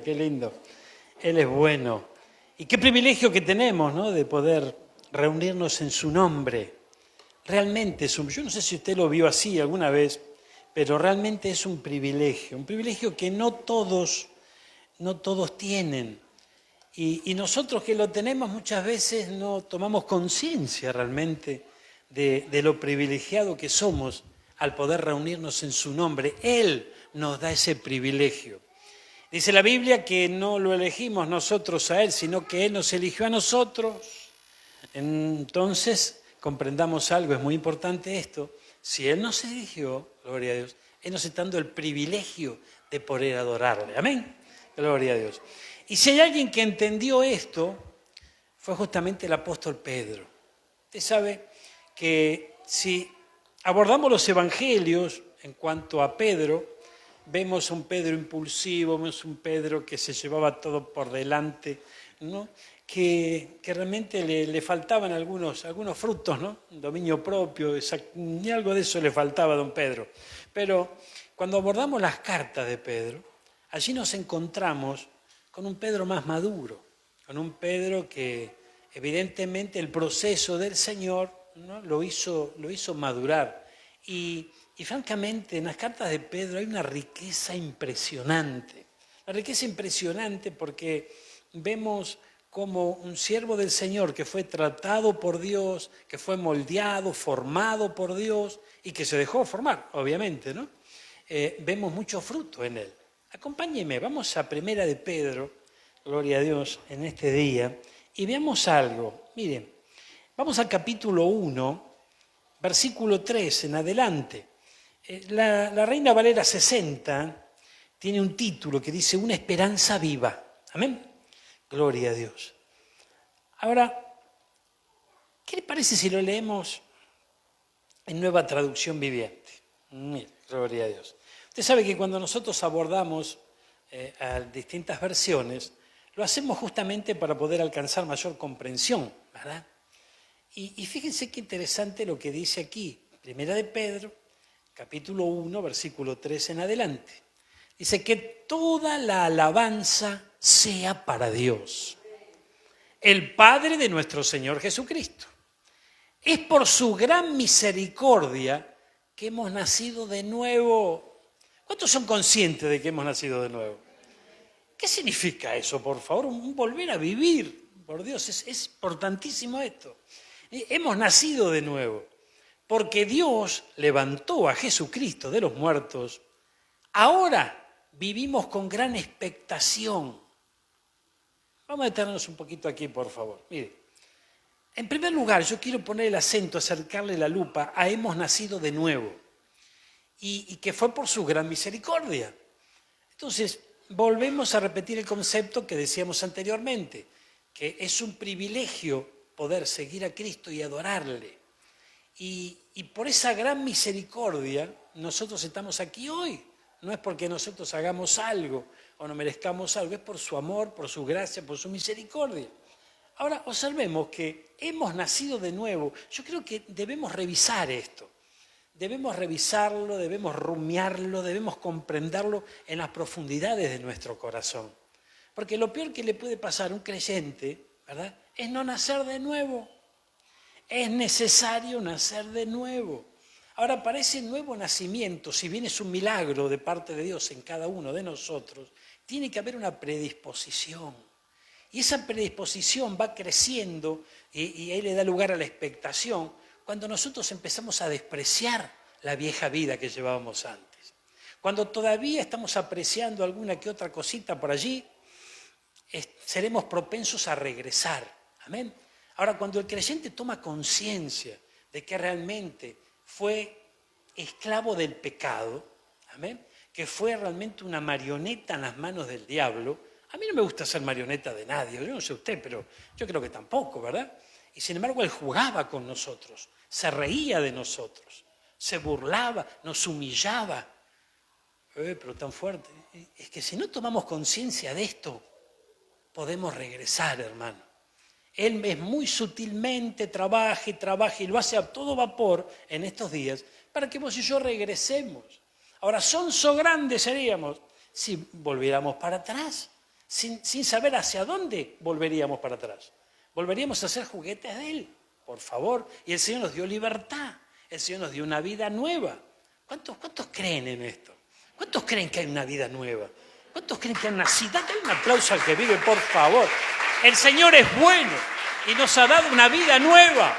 qué lindo. Él es bueno. Y qué privilegio que tenemos, ¿no?, de poder reunirnos en su nombre. Realmente, yo no sé si usted lo vio así alguna vez, pero realmente es un privilegio que no todos tienen. Y nosotros que lo tenemos muchas veces no tomamos conciencia realmente de lo privilegiado que somos al poder reunirnos en su nombre. Él nos da ese privilegio. Dice la Biblia que no lo elegimos nosotros a Él, sino que Él nos eligió a nosotros. Entonces, comprendamos algo, es muy importante esto. Si Él nos eligió, gloria a Dios, Él nos está dando el privilegio de poder adorarle. Amén. Gloria a Dios. Y si hay alguien que entendió esto, fue justamente el apóstol Pedro. Usted sabe que si abordamos los evangelios en cuanto a Pedro, vemos un Pedro impulsivo, vemos un Pedro que se llevaba todo por delante, ¿no?, que realmente le faltaban algunos frutos, ¿no?, dominio propio, ni algo de eso le faltaba a don Pedro. Pero cuando abordamos las cartas de Pedro, allí nos encontramos con un Pedro más maduro, con un Pedro que evidentemente el proceso del Señor, ¿no?, lo hizo madurar. Y francamente en las cartas de Pedro hay una riqueza impresionante. La riqueza impresionante porque vemos como un siervo del Señor que fue tratado por Dios, que fue moldeado, formado por Dios y que se dejó formar, obviamente, ¿no? Vemos mucho fruto en él. Acompáñeme, vamos a Primera de Pedro, gloria a Dios, en este día, y veamos algo. Miren, vamos al capítulo 1, versículo 3 en adelante. La Reina Valera 60 tiene un título que dice Una esperanza viva. Amén. Gloria a Dios. Ahora, ¿qué le parece si lo leemos en Nueva Traducción Viviente? Gloria a Dios. Usted sabe que cuando nosotros abordamos a distintas versiones, lo hacemos justamente para poder alcanzar mayor comprensión, ¿verdad? Y fíjense qué interesante lo que dice aquí, Primera de Pedro, capítulo 1, versículo 3 en adelante. Dice que toda la alabanza sea para Dios, el Padre de nuestro Señor Jesucristo. Es por su gran misericordia que hemos nacido de nuevo. ¿Cuántos son conscientes de que hemos nacido de nuevo? ¿Qué significa eso, por favor? Un volver a vivir. Por Dios, es importantísimo esto. Hemos nacido de nuevo porque Dios levantó a Jesucristo de los muertos. Ahora vivimos con gran expectación. Vamos a detenernos un poquito aquí, por favor. Mire, en primer lugar, yo quiero poner el acento, acercarle la lupa a hemos nacido de nuevo y que fue por su gran misericordia. Entonces, volvemos a repetir el concepto que decíamos anteriormente, que es un privilegio poder seguir a Cristo y adorarle. Y por esa gran misericordia nosotros estamos aquí hoy. No es porque nosotros hagamos algo o no merezcamos algo, es por su amor, por su gracia, por su misericordia. Ahora, observemos que hemos nacido de nuevo. Yo creo que debemos revisar esto. Debemos revisarlo, debemos rumiarlo, debemos comprenderlo en las profundidades de nuestro corazón. Porque lo peor que le puede pasar a un creyente, ¿verdad?, es no nacer de nuevo. Es necesario nacer de nuevo. Ahora, para ese nuevo nacimiento, si bien es un milagro de parte de Dios en cada uno de nosotros, tiene que haber una predisposición. Y esa predisposición va creciendo y ahí le da lugar a la expectación cuando nosotros empezamos a despreciar la vieja vida que llevábamos antes. Cuando todavía estamos apreciando alguna que otra cosita por allí, seremos propensos a regresar. Amén. Ahora, cuando el creyente toma conciencia de que realmente fue esclavo del pecado, amén, que fue realmente una marioneta en las manos del diablo. A mí no me gusta ser marioneta de nadie, yo no sé usted, pero yo creo que tampoco, ¿verdad? Y sin embargo él jugaba con nosotros, se reía de nosotros, se burlaba, nos humillaba. Pero tan fuerte. Es que si no tomamos conciencia de esto, podemos regresar, hermano. Él es muy sutilmente trabaja y lo hace a todo vapor en estos días para que vos y yo regresemos. Ahora, sonso grandes seríamos si volviéramos para atrás. sin saber hacia dónde volveríamos para atrás. Volveríamos a ser juguetes de Él, por favor. Y el Señor nos dio libertad, el Señor nos dio una vida nueva. ¿Cuántos creen en esto? ¿Cuántos creen que hay una vida nueva? ¿Cuántos creen que han nacido? Dale un aplauso al que vive, por favor. El Señor es bueno y nos ha dado una vida nueva.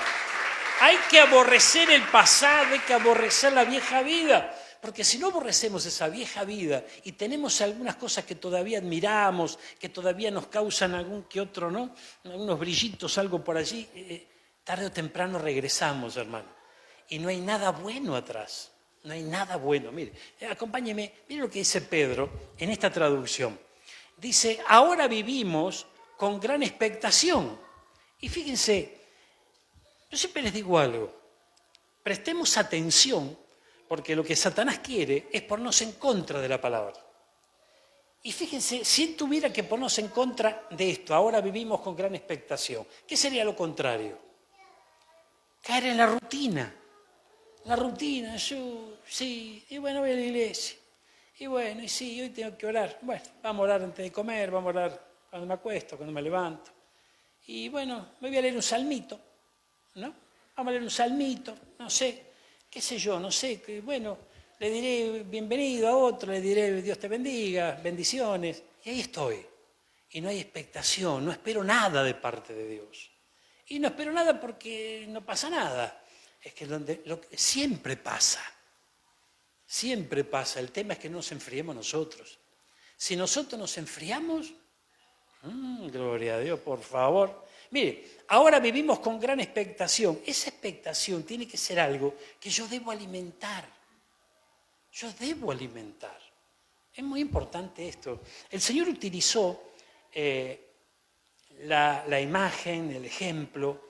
Hay que aborrecer el pasado, hay que aborrecer la vieja vida. Porque si no aborrecemos esa vieja vida y tenemos algunas cosas que todavía admiramos, que todavía nos causan algún que otro, ¿no? Algunos brillitos, algo por allí, tarde o temprano regresamos, hermano. Y no hay nada bueno atrás. No hay nada bueno. Mire, acompáñeme, mire lo que dice Pedro en esta traducción. Dice, ahora vivimos con gran expectación. Y fíjense, yo siempre les digo algo, prestemos atención, porque lo que Satanás quiere es ponernos en contra de la palabra. Y fíjense, si él tuviera que ponernos en contra de esto, ahora vivimos con gran expectación, ¿qué sería lo contrario? Caer en la rutina. La rutina, yo, sí, y bueno, voy a la iglesia. Y bueno, y sí, hoy tengo que orar. Bueno, vamos a orar antes de comer, vamos a orar cuando me acuesto, cuando me levanto. Y bueno, me voy a leer un salmito, ¿no? Vamos a leer un salmito, no sé, qué sé yo, no sé, que bueno, le diré bienvenido a otro, le diré Dios te bendiga, bendiciones. Y ahí estoy. Y no hay expectación, no espero nada de parte de Dios. Y no espero nada porque no pasa nada. Es que siempre pasa. Siempre pasa. El tema es que no nos enfriemos nosotros. Si nosotros nos enfriamos, gloria a Dios, por favor. Mire, ahora vivimos con gran expectación. Esa expectación tiene que ser algo que yo debo alimentar. Yo debo alimentar. Es muy importante esto. El Señor utilizó la imagen, el ejemplo,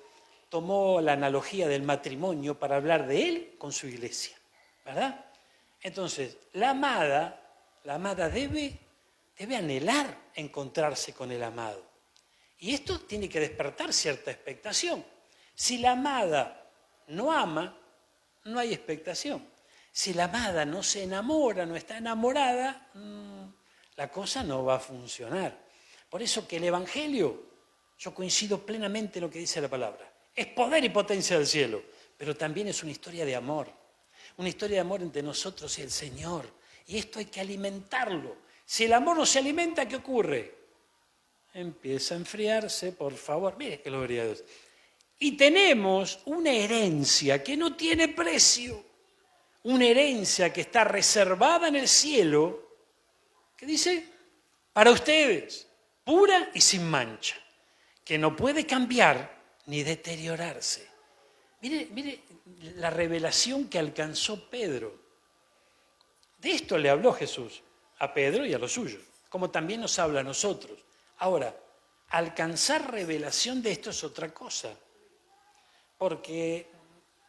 tomó la analogía del matrimonio para hablar de Él con su iglesia, ¿verdad? Entonces, la amada debe anhelar encontrarse con el amado. Y esto tiene que despertar cierta expectación. Si la amada no ama, no hay expectación. Si la amada no se enamora, no está enamorada, la cosa no va a funcionar. Por eso que el Evangelio, yo coincido plenamente en lo que dice la palabra, es poder y potencia del cielo, pero también es una historia de amor. Una historia de amor entre nosotros y el Señor. Y esto hay que alimentarlo. Si el amor no se alimenta, ¿qué ocurre? Empieza a enfriarse, por favor. Mire qué gloria a Dios. Y tenemos una herencia que no tiene precio. Una herencia que está reservada en el cielo. ¿Qué dice? Para ustedes, pura y sin mancha. Que no puede cambiar ni deteriorarse. Mire la revelación que alcanzó Pedro. De esto le habló Jesús a Pedro y a los suyos, como también nos habla a nosotros. Ahora, alcanzar revelación de esto es otra cosa, porque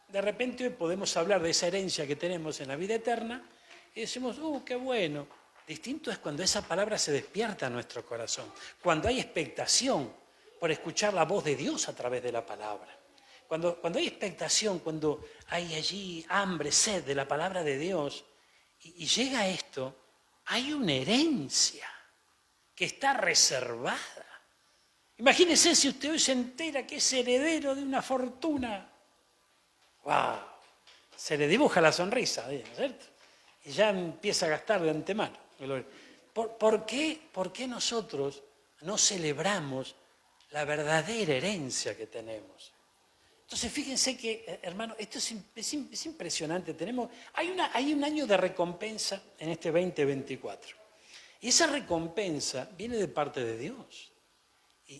de repente hoy podemos hablar de esa herencia que tenemos en la vida eterna y decimos, qué bueno. Distinto es cuando esa palabra se despierta en nuestro corazón, cuando hay expectación por escuchar la voz de Dios a través de la palabra. Cuando hay expectación, cuando hay allí hambre, sed de la palabra de Dios, y llega esto, hay una herencia que está reservada. Imagínese si usted hoy se entera que es heredero de una fortuna. ¡Wow! Se le dibuja la sonrisa, ¿no es cierto? Y ya empieza a gastar de antemano. ¿Por qué nosotros no celebramos la verdadera herencia que tenemos? Entonces, fíjense que, hermano, esto es impresionante. Hay un año de recompensa en este 2024. Y esa recompensa viene de parte de Dios.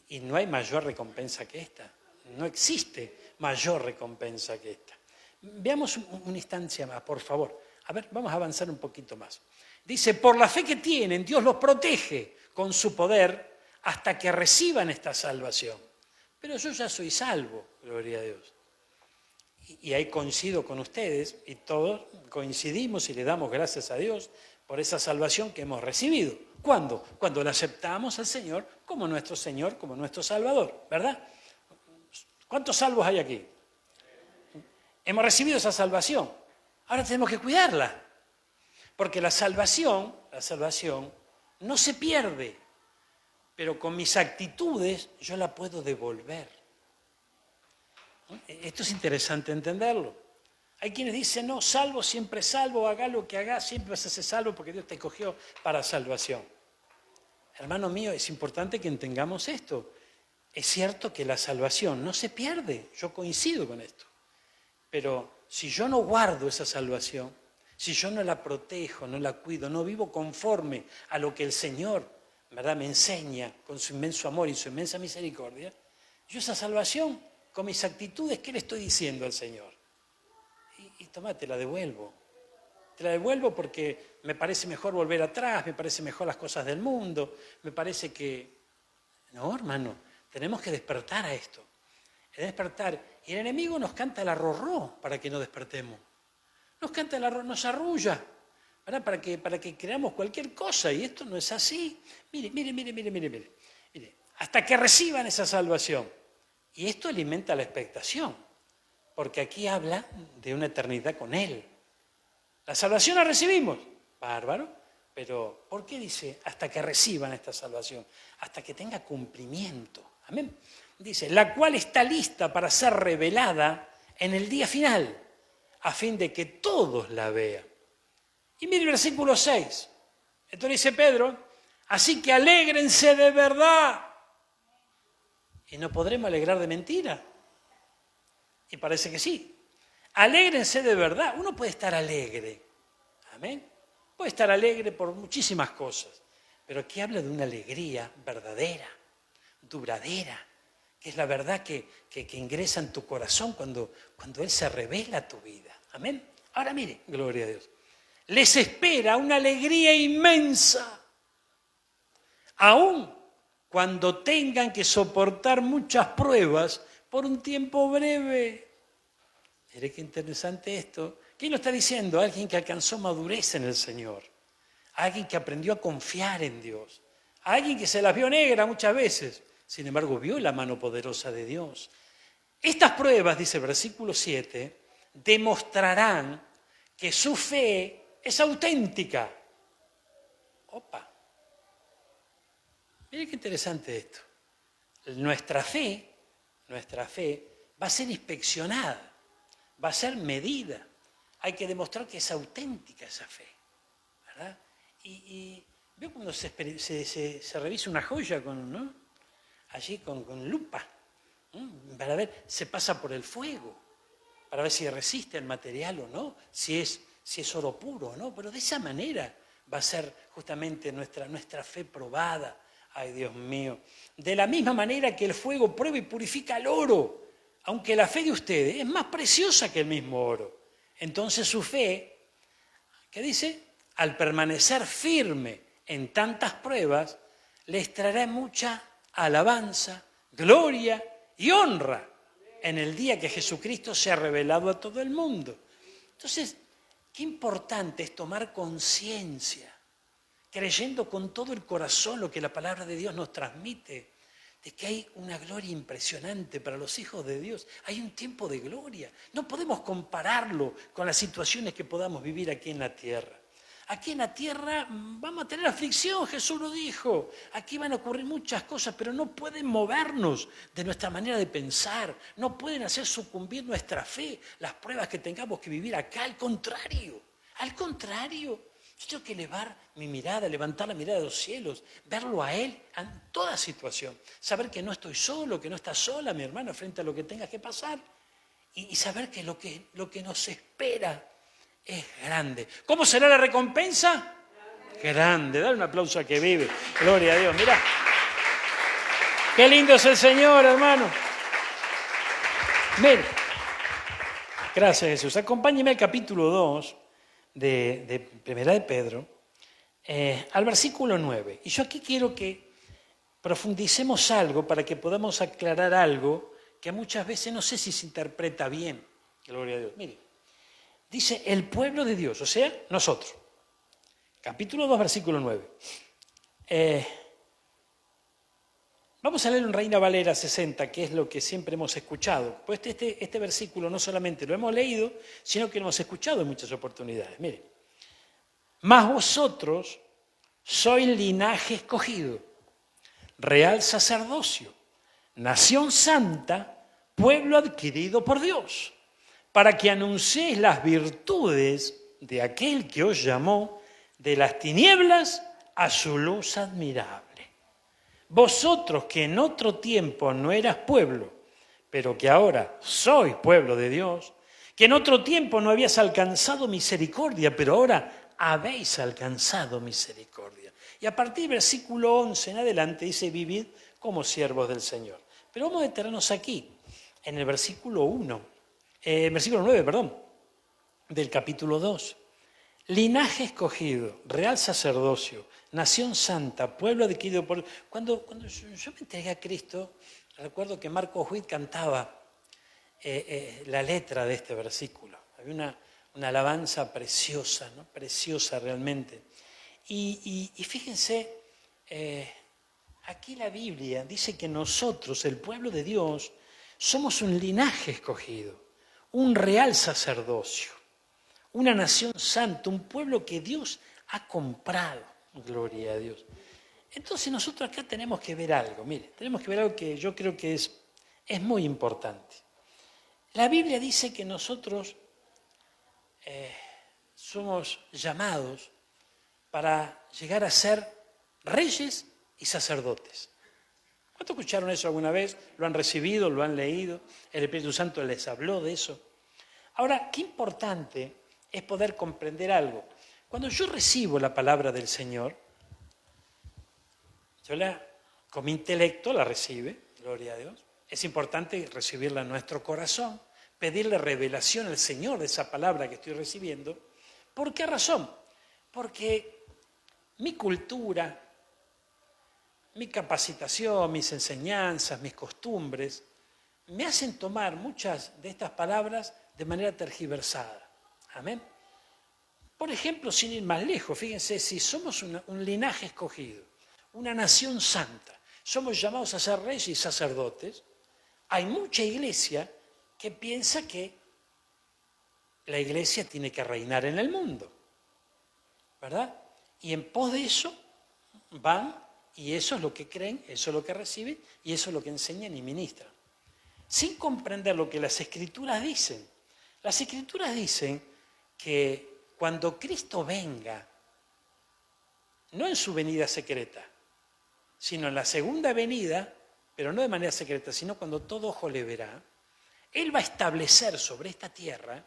Y no hay mayor recompensa que esta. No existe mayor recompensa que esta. Veamos una instancia más, por favor. A ver, vamos a avanzar un poquito más. Dice, por la fe que tienen, Dios los protege con su poder hasta que reciban esta salvación. Pero yo ya soy salvo, gloria a Dios. Y ahí coincido con ustedes y todos coincidimos y le damos gracias a Dios por esa salvación que hemos recibido. ¿Cuándo? Cuando le aceptamos al Señor como nuestro Señor, como nuestro Salvador, ¿verdad? ¿Cuántos salvos hay aquí? Hemos recibido esa salvación. Ahora tenemos que cuidarla. Porque la salvación no se pierde. pero con mis actitudes yo la puedo devolver. Esto es interesante entenderlo. Hay quienes dicen, no, salvo, siempre salvo, haga lo que haga, siempre vas a ser salvo porque Dios te escogió para salvación. Hermano mío, es importante que entendamos esto. Es cierto que la salvación no se pierde, yo coincido con esto. Pero si yo no guardo esa salvación, si yo no la protejo, no la cuido, no vivo conforme a lo que el Señor, ¿verdad?, me enseña con su inmenso amor y su inmensa misericordia, yo esa salvación, con mis actitudes, ¿qué le estoy diciendo al Señor? Y toma, te la devuelvo. Te la devuelvo porque me parece mejor volver atrás, me parece mejor las cosas del mundo, me parece que... No, hermano, tenemos que despertar a esto. Despertar. Y el enemigo nos canta el arrorró para que no despertemos. Nos canta el arrorró, nos arrulla, ¿verdad? Para que creamos cualquier cosa. Y esto no es así. Mire. Hasta que reciban esa salvación. Y esto alimenta la expectación. Porque aquí habla de una eternidad con Él. La salvación la recibimos. Bárbaro. Pero, ¿por qué dice hasta que reciban esta salvación? Hasta que tenga cumplimiento. Amén. Dice, la cual está lista para ser revelada en el día final, a fin de que todos la vean. Y mire el versículo 6. Entonces dice Pedro, así que alégrense de verdad. Y no podremos alegrar de mentira. Y parece que sí. Alégrense de verdad. Uno puede estar alegre. Amén. Puede estar alegre por muchísimas cosas. Pero aquí habla de una alegría verdadera, duradera, que es la verdad que ingresa en tu corazón cuando Él se revela a tu vida. Amén. Ahora mire, gloria a Dios. Les espera una alegría inmensa, aun cuando tengan que soportar muchas pruebas por un tiempo breve. Mire qué interesante esto. ¿Quién lo está diciendo? Alguien que alcanzó madurez en el Señor. Alguien que aprendió a confiar en Dios. Alguien que se las vio negras muchas veces. Sin embargo, vio la mano poderosa de Dios. Estas pruebas, dice el versículo 7, demostrarán que su fe es auténtica. Opa. Mire qué interesante esto. Nuestra fe va a ser inspeccionada, va a ser medida. Hay que demostrar que es auténtica esa fe, ¿verdad? Y veo cuando se revisa una joya allí con lupa, para ver, se pasa por el fuego, para ver si resiste el material o no, si es oro puro o no, pero de esa manera va a ser justamente nuestra fe probada. Ay, Dios mío. De la misma manera que el fuego prueba y purifica el oro, aunque la fe de ustedes es más preciosa que el mismo oro. Entonces su fe, ¿qué dice? Al permanecer firme en tantas pruebas, les traerá mucha alabanza, gloria y honra en el día que Jesucristo se ha revelado a todo el mundo. Entonces, qué importante es tomar conciencia, creyendo con todo el corazón lo que la palabra de Dios nos transmite, de que hay una gloria impresionante para los hijos de Dios. Hay un tiempo de gloria. No podemos compararlo con las situaciones que podamos vivir aquí en la tierra. Aquí en la tierra vamos a tener aflicción, Jesús lo dijo. Aquí van a ocurrir muchas cosas, pero no pueden movernos de nuestra manera de pensar. No pueden hacer sucumbir nuestra fe, las pruebas que tengamos que vivir acá. Al contrario, yo tengo que elevar mi mirada, levantar la mirada de los cielos, verlo a Él en toda situación. Saber que no estoy solo, que no está sola mi hermano frente a lo que tenga que pasar. Y saber que lo que nos espera es grande. ¿Cómo será la recompensa? Grande. Dale un aplauso a que vive. Gloria a Dios. Mirá. Qué lindo es el Señor, hermano. Mire. Gracias, Jesús. Acompáñeme al capítulo 2 de Primera de Pedro, al versículo 9. Y yo aquí quiero que profundicemos algo para que podamos aclarar algo que muchas veces no sé si se interpreta bien. Gloria a Dios. Mire. Dice el pueblo de Dios, o sea, nosotros. Capítulo 2, versículo 9. Vamos a leer en Reina Valera 60, que es lo que siempre hemos escuchado. Pues este versículo no solamente lo hemos leído, sino que lo hemos escuchado en muchas oportunidades. Miren. Mas vosotros sois linaje escogido, real sacerdocio, nación santa, pueblo adquirido por Dios, para que anunciéis las virtudes de aquel que os llamó de las tinieblas a su luz admirable. Vosotros que en otro tiempo no eras pueblo, pero que ahora sois pueblo de Dios, que en otro tiempo no habías alcanzado misericordia, pero ahora habéis alcanzado misericordia. Y a partir del versículo 11 en adelante dice, vivid como siervos del Señor. Pero vamos a detenernos aquí, en el versículo 9, del capítulo 2. Linaje escogido, real sacerdocio, nación santa, pueblo adquirido por... Cuando yo me entregué a Cristo, recuerdo que Marco Witt cantaba la letra de este versículo. Había una alabanza preciosa, ¿no? Preciosa realmente. Y fíjense, aquí la Biblia dice que nosotros, el pueblo de Dios, somos un linaje escogido, un real sacerdocio, una nación santa, un pueblo que Dios ha comprado. Gloria a Dios. Entonces nosotros acá tenemos que ver algo, mire, tenemos que ver algo que yo creo que es muy importante. La Biblia dice que nosotros somos llamados para llegar a ser reyes y sacerdotes. ¿Cuántos escucharon eso alguna vez? ¿Lo han recibido? ¿Lo han leído? ¿El Espíritu Santo les habló de eso? Ahora, qué importante es poder comprender algo. Cuando yo recibo la palabra del Señor, con mi intelecto la recibe, gloria a Dios. Es importante recibirla en nuestro corazón, pedirle revelación al Señor de esa palabra que estoy recibiendo. ¿Por qué razón? Porque mi cultura, mi capacitación, mis enseñanzas, mis costumbres, me hacen tomar muchas de estas palabras de manera tergiversada. Amén. Por ejemplo, sin ir más lejos, fíjense, si somos un linaje escogido, una nación santa, somos llamados a ser reyes y sacerdotes, hay mucha iglesia que piensa que la iglesia tiene que reinar en el mundo, ¿verdad? Y en pos de eso van, y eso es lo que creen, eso es lo que reciben, y eso es lo que enseñan y ministran. Sin comprender lo que las Escrituras dicen. Las Escrituras dicen que cuando Cristo venga, no en su venida secreta, sino en la segunda venida, pero no de manera secreta, sino cuando todo ojo le verá, Él va a establecer sobre esta tierra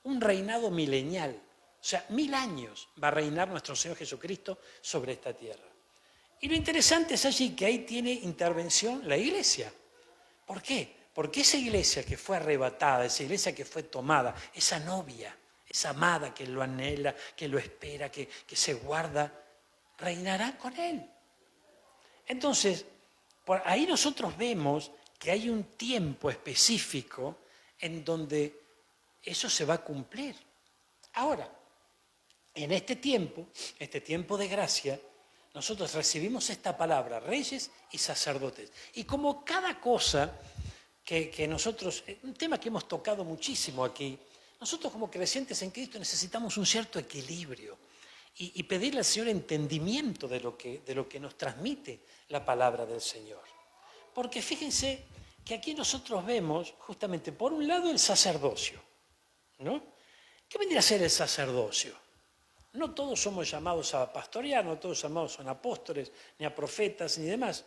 un reinado milenial. O sea, 1000 años va a reinar nuestro Señor Jesucristo sobre esta tierra. Y lo interesante es allí que ahí tiene intervención la iglesia. ¿Por qué? Porque esa iglesia que fue arrebatada, esa iglesia que fue tomada, esa novia, esa amada que lo anhela, que lo espera, que se guarda, reinará con Él. Entonces, por ahí nosotros vemos que hay un tiempo específico en donde eso se va a cumplir. Ahora, en este tiempo de gracia, nosotros recibimos esta palabra, reyes y sacerdotes. Y como cada cosa que nosotros, un tema que hemos tocado muchísimo aquí, nosotros como creyentes en Cristo necesitamos un cierto equilibrio y pedirle al Señor entendimiento de lo que nos transmite la palabra del Señor. Porque fíjense que aquí nosotros vemos justamente, por un lado, el sacerdocio, ¿no? ¿Qué vendría a ser el sacerdocio? No todos somos llamados a pastorear, no todos llamados son apóstoles, ni a profetas, ni demás.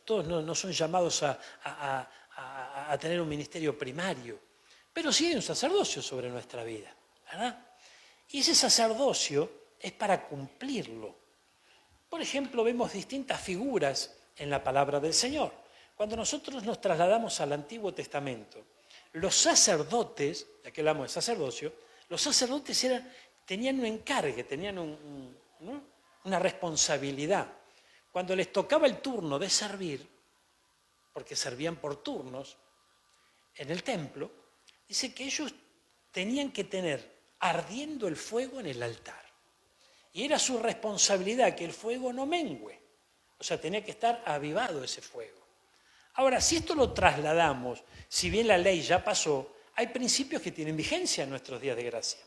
Todos no son llamados a tener un ministerio primario. Pero sí hay un sacerdocio sobre nuestra vida, ¿verdad? Y ese sacerdocio es para cumplirlo. Por ejemplo, vemos distintas figuras en la palabra del Señor. Cuando nosotros nos trasladamos al Antiguo Testamento, los sacerdotes, ya que hablamos de sacerdocio, los sacerdotes tenían un encargue, tenían una responsabilidad. Cuando les tocaba el turno de servir, porque servían por turnos en el templo, dice que ellos tenían que tener ardiendo el fuego en el altar. Y era su responsabilidad que el fuego no mengüe. O sea, tenía que estar avivado ese fuego. Ahora, si esto lo trasladamos, si bien la ley ya pasó, hay principios que tienen vigencia en nuestros días de gracia.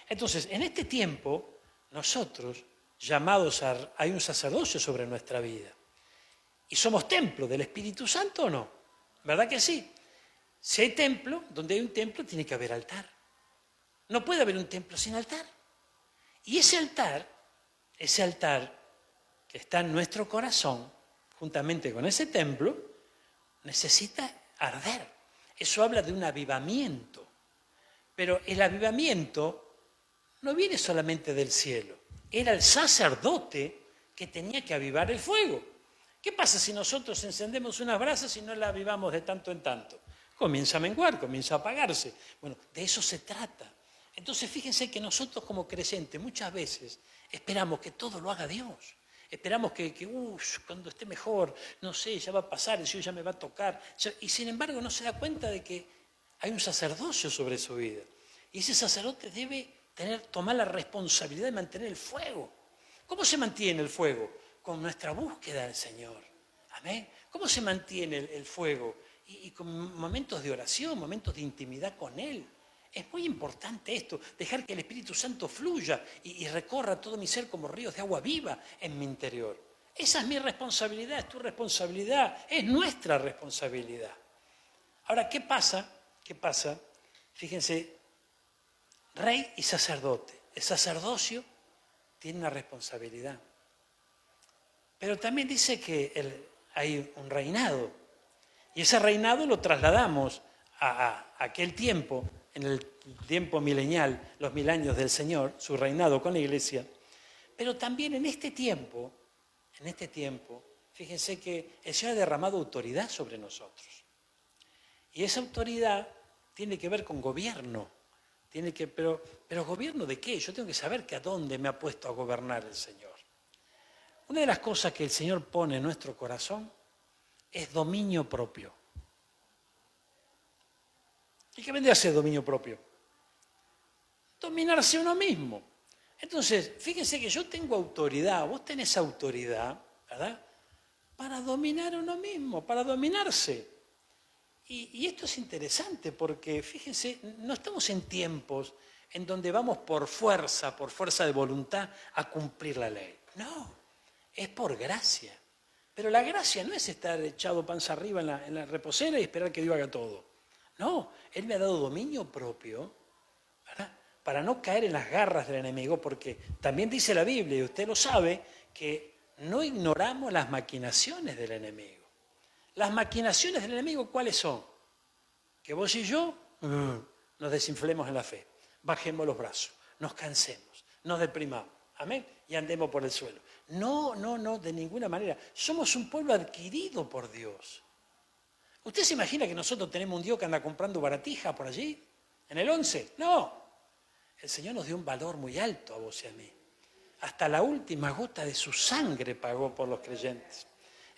Entonces, en este tiempo, nosotros, hay un sacerdocio sobre nuestra vida. ¿Y somos templo del Espíritu Santo o no? ¿Verdad que sí? Si hay templo, donde hay un templo tiene que haber altar. No puede haber un templo sin altar. Y ese altar que está en nuestro corazón, juntamente con ese templo, necesita arder. Eso habla de un avivamiento. Pero el avivamiento no viene solamente del cielo. Era el sacerdote que tenía que avivar el fuego. ¿Qué pasa si nosotros encendemos unas brasas y no las avivamos de tanto en tanto? Comienza a menguar, comienza a apagarse. Bueno, de eso se trata. Entonces fíjense que nosotros como creyentes muchas veces esperamos que todo lo haga Dios. Esperamos que cuando esté mejor, no sé, ya va a pasar, el Señor ya me va a tocar. Y sin embargo no se da cuenta de que hay un sacerdocio sobre su vida. Y ese sacerdote debe tomar la responsabilidad de mantener el fuego. ¿Cómo se mantiene el fuego? Con nuestra búsqueda del Señor. Amén. ¿Cómo se mantiene el fuego? Y con momentos de oración, momentos de intimidad con Él. Es muy importante esto, dejar que el Espíritu Santo fluya y recorra todo mi ser como ríos de agua viva en mi interior. Esa es mi responsabilidad, es tu responsabilidad, es nuestra responsabilidad. Ahora, ¿qué pasa? ¿Qué pasa? Fíjense, rey y sacerdote. El sacerdocio tiene una responsabilidad. Pero también dice que hay un reinado. Y ese reinado lo trasladamos a aquel tiempo, en el tiempo milenial, los 1000 años del Señor, su reinado con la iglesia. Pero también en este tiempo, fíjense que el Señor ha derramado autoridad sobre nosotros. Y esa autoridad tiene que ver con gobierno. Pero ¿gobierno de qué? Yo tengo que saber que a dónde me ha puesto a gobernar el Señor. Una de las cosas que el Señor pone en nuestro corazón es dominio propio. ¿Y qué vendría a ser dominio propio? Dominarse uno mismo. Entonces, fíjense que yo tengo autoridad, vos tenés autoridad, ¿verdad? Para dominar a uno mismo, para dominarse. Y esto es interesante porque, fíjense, no estamos en tiempos en donde vamos por fuerza de voluntad a cumplir la ley. No, es por gracia. Pero la gracia no es estar echado panza arriba en la reposera y esperar que Dios haga todo. No, Él me ha dado dominio propio, ¿verdad? Para no caer en las garras del enemigo, porque también dice la Biblia, y usted lo sabe, que no ignoramos las maquinaciones del enemigo. Las maquinaciones del enemigo, ¿cuáles son? Que vos y yo nos desinflemos en la fe, bajemos los brazos, nos cansemos, nos deprimamos, amén, y andemos por el suelo. No, de ninguna manera. Somos un pueblo adquirido por Dios. ¿Usted se imagina que nosotros tenemos un Dios que anda comprando baratija por allí? ¿En el 11? No. El Señor nos dio un valor muy alto a vos y a mí. Hasta la última gota de su sangre pagó por los creyentes.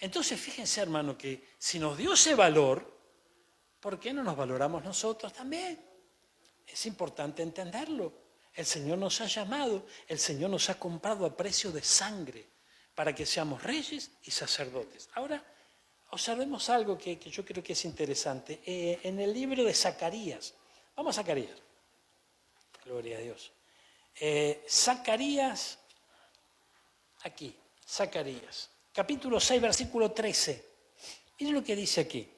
Entonces, fíjense, hermano, que si nos dio ese valor, ¿por qué no nos valoramos nosotros también? Es importante entenderlo. El Señor nos ha llamado, el Señor nos ha comprado a precio de sangre para que seamos reyes y sacerdotes. Ahora, observemos algo que yo creo que es interesante. En el libro de Zacarías, vamos a Zacarías, gloria a Dios. Zacarías, aquí, Zacarías, capítulo 6, versículo 13. Miren lo que dice aquí.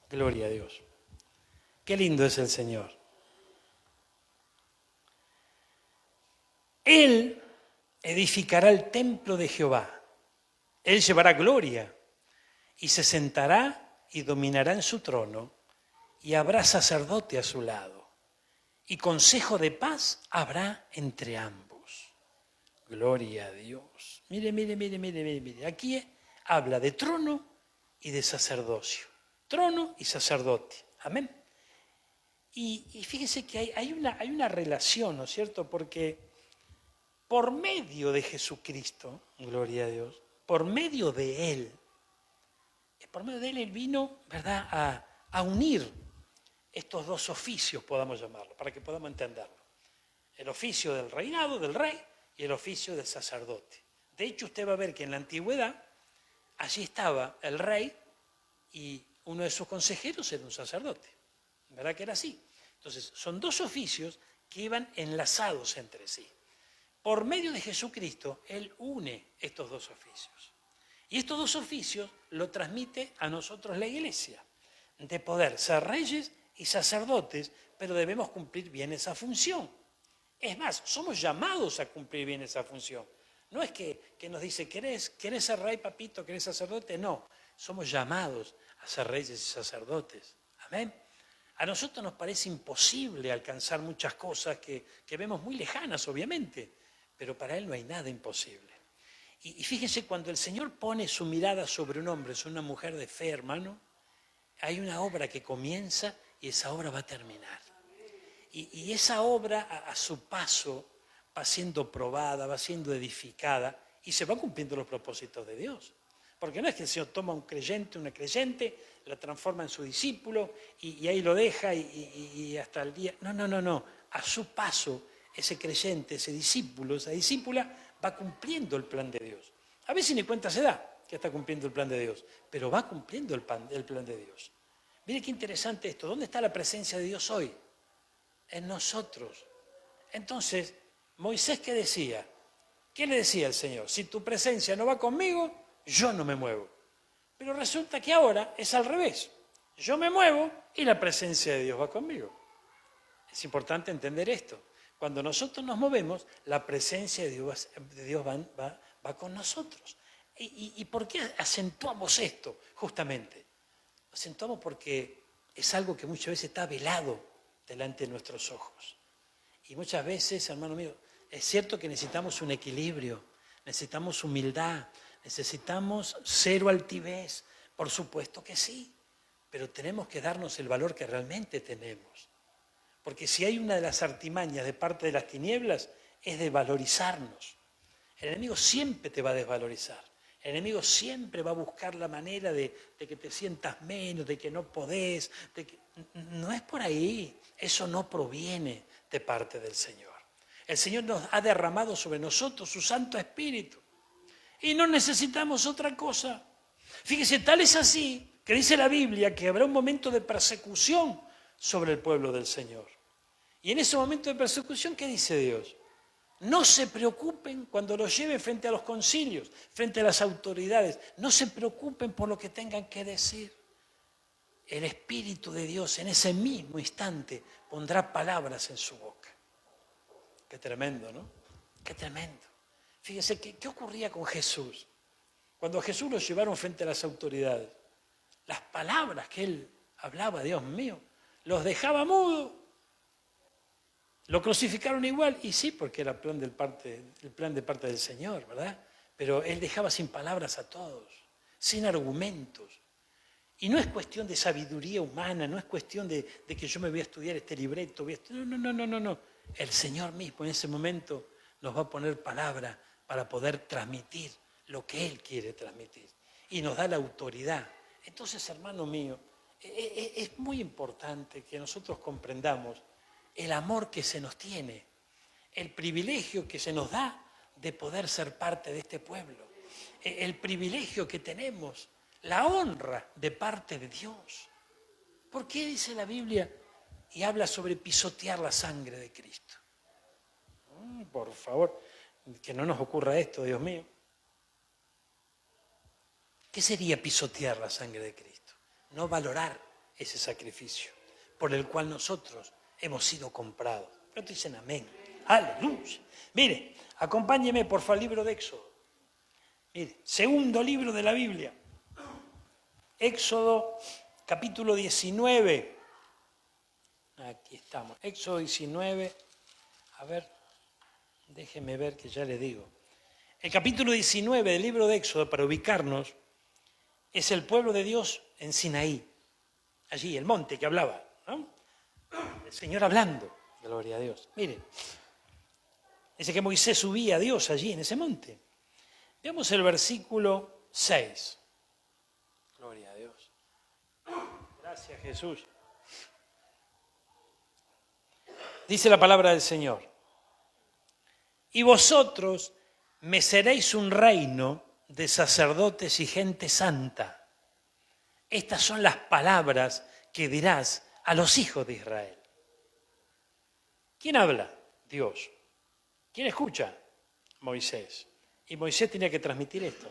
Gloria a Dios. Qué lindo es el Señor. Él edificará el templo de Jehová. Él llevará gloria y se sentará y dominará en su trono y habrá sacerdote a su lado y consejo de paz habrá entre ambos. Gloria a Dios. Mire. Aquí habla de trono y de sacerdocio. Trono y sacerdote. Amén. Y fíjense que hay una relación, ¿no es cierto? Porque por medio de Jesucristo, gloria a Dios, por medio de Él Él vino, ¿verdad?, a unir estos dos oficios, podamos llamarlo, para que podamos entenderlo. El oficio del reinado, del rey, y el oficio del sacerdote. De hecho, usted va a ver que en la antigüedad, allí estaba el rey y uno de sus consejeros era un sacerdote. ¿Verdad que era así? Entonces, son dos oficios que iban enlazados entre sí. Por medio de Jesucristo, Él une estos dos oficios. Y estos dos oficios lo transmite a nosotros la Iglesia, de poder ser reyes y sacerdotes, pero debemos cumplir bien esa función. Es más, somos llamados a cumplir bien esa función. No es que nos dice, ¿querés ser rey, papito? ¿Querés sacerdote? No, somos llamados a ser reyes y sacerdotes. Amén. A nosotros nos parece imposible alcanzar muchas cosas que vemos muy lejanas, obviamente, pero para Él no hay nada imposible. Y fíjense, cuando el Señor pone su mirada sobre un hombre, sobre una mujer de fe, hermano, hay una obra que comienza y esa obra va a terminar. Y esa obra a su paso va siendo probada, va siendo edificada y se van cumpliendo los propósitos de Dios. Porque no es que el Señor toma un creyente, una creyente, la transforma en su discípulo y ahí lo deja y hasta el día... No. A su paso, ese creyente, ese discípulo, esa discípula va cumpliendo el plan de Dios. A veces ni cuenta se da que está cumpliendo el plan de Dios, pero va cumpliendo el plan de Dios. Mire qué interesante esto. ¿Dónde está la presencia de Dios hoy? En nosotros. Entonces, Moisés, ¿qué decía? ¿Qué le decía el Señor? Si tu presencia no va conmigo, yo no me muevo. Pero resulta que ahora es al revés. Yo me muevo y la presencia de Dios va conmigo. Es importante entender esto. Cuando nosotros nos movemos, la presencia de Dios va con nosotros. ¿Y por qué acentuamos esto? Justamente. Acentuamos porque es algo que muchas veces está velado delante de nuestros ojos. Y muchas veces, hermano mío, es cierto que necesitamos un equilibrio, necesitamos humildad, necesitamos cero altivez, por supuesto que sí, pero tenemos que darnos el valor que realmente tenemos. Porque si hay una de las artimañas de parte de las tinieblas, es de valorizarnos. El enemigo siempre te va a desvalorizar. El enemigo siempre va a buscar la manera de que te sientas menos, de que no podés. No es por ahí. Eso no proviene de parte del Señor. El Señor nos ha derramado sobre nosotros su Santo Espíritu. Y no necesitamos otra cosa. Fíjese, tal es así que dice la Biblia que habrá un momento de persecución sobre el pueblo del Señor. Y en ese momento de persecución, ¿qué dice Dios? No se preocupen cuando los lleven frente a los concilios, frente a las autoridades. No se preocupen por lo que tengan que decir. El Espíritu de Dios en ese mismo instante pondrá palabras en su boca. Qué tremendo, ¿no? Qué tremendo. Fíjese, ¿qué ocurría con Jesús? Cuando a Jesús lo llevaron frente a las autoridades, las palabras que él hablaba, Dios mío, los dejaba mudos. Lo crucificaron igual, y sí, porque era el plan de parte del Señor, ¿verdad? Pero él dejaba sin palabras a todos, sin argumentos. Y no es cuestión de sabiduría humana, no es cuestión de que yo me voy a estudiar este libreto. No. El Señor mismo en ese momento nos va a poner palabra para poder transmitir lo que Él quiere transmitir. Y nos da la autoridad. Entonces, hermano mío, es muy importante que nosotros comprendamos el amor que se nos tiene, el privilegio que se nos da de poder ser parte de este pueblo, el privilegio que tenemos, la honra de parte de Dios. ¿Por qué dice la Biblia y habla sobre pisotear la sangre de Cristo? Por favor, que no nos ocurra esto, Dios mío. ¿Qué sería pisotear la sangre de Cristo? No valorar ese sacrificio por el cual nosotros hemos sido comprados. Pero te dicen amén. Aleluya. Mire, acompáñeme por favor al libro de Éxodo. Mire, segundo libro de la Biblia. Éxodo capítulo 19. Aquí estamos. Éxodo 19. A ver, déjeme ver que ya le digo. El capítulo 19 del libro de Éxodo, para ubicarnos, es el pueblo de Dios en Sinaí. Allí, el monte que hablaba, ¿no? El Señor hablando, gloria a Dios. Miren, dice que Moisés subía a Dios allí en ese monte. Veamos el versículo 6. Gloria a Dios. Gracias, Jesús. Dice la palabra del Señor. Y vosotros me seréis un reino de sacerdotes y gente santa. Estas son las palabras que dirás a los hijos de Israel. ¿Quién habla? Dios. ¿Quién escucha? Moisés. Y Moisés tenía que transmitir esto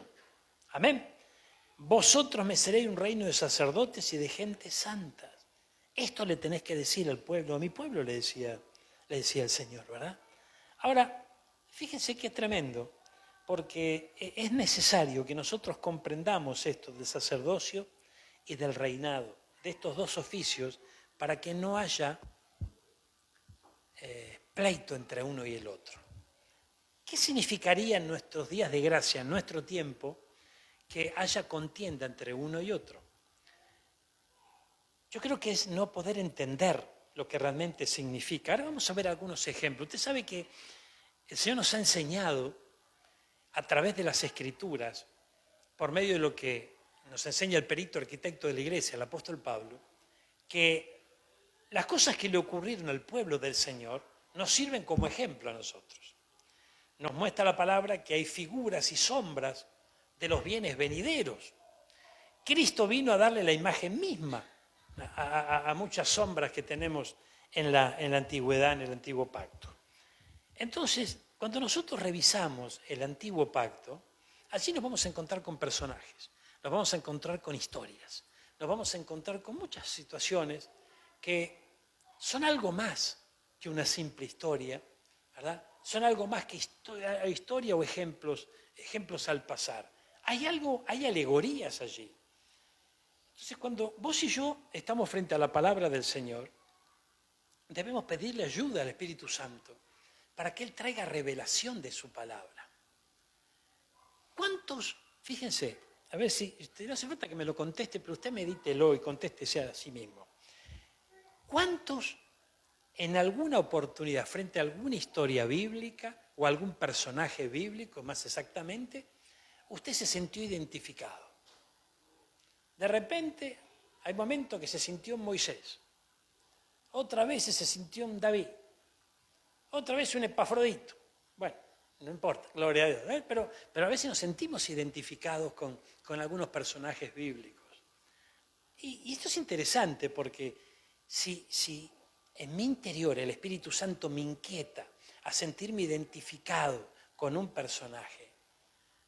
Amén. Vosotros me seréis un reino de sacerdotes y de gentes santas. Esto le tenés que decir al pueblo, a mi pueblo le decía el Señor, ¿verdad? Ahora, fíjense que es tremendo, porque es necesario que nosotros comprendamos esto del sacerdocio y del reinado, de estos dos oficios, para que no haya pleito entre uno y el otro. ¿Qué significaría en nuestros días de gracia, en nuestro tiempo, que haya contienda entre uno y otro? Yo creo que es no poder entender lo que realmente significa. Ahora vamos a ver algunos ejemplos. Usted sabe que el Señor nos ha enseñado a través de las Escrituras, por medio de lo que nos enseña el perito arquitecto de la iglesia, el apóstol Pablo, que las cosas que le ocurrieron al pueblo del Señor nos sirven como ejemplo a nosotros. Nos muestra la palabra que hay figuras y sombras de los bienes venideros. Cristo vino a darle la imagen misma a muchas sombras que tenemos en la antigüedad, en el antiguo pacto. Entonces, cuando nosotros revisamos el antiguo pacto, allí nos vamos a encontrar con personajes, nos vamos a encontrar con historias, nos vamos a encontrar con muchas situaciones que son algo más que una simple historia, ¿verdad? Son algo más que historia o ejemplos al pasar. Hay alegorías allí. Entonces, cuando vos y yo estamos frente a la palabra del Señor, debemos pedirle ayuda al Espíritu Santo para que Él traiga revelación de su palabra. ¿Cuántos, fíjense, a ver si, no hace falta que me lo conteste, pero usted medítelo y contéstese a sí mismo. ¿Cuántos en alguna oportunidad, frente a alguna historia bíblica o algún personaje bíblico, más exactamente, usted se sintió identificado? De repente, hay momentos que se sintió en Moisés, otra vez se sintió en David, otra vez un Epafrodito. Bueno, no importa, gloria a Dios, ¿eh? Pero a veces nos sentimos identificados con algunos personajes bíblicos. Y esto es interesante porque si en mi interior el Espíritu Santo me inquieta a sentirme identificado con un personaje,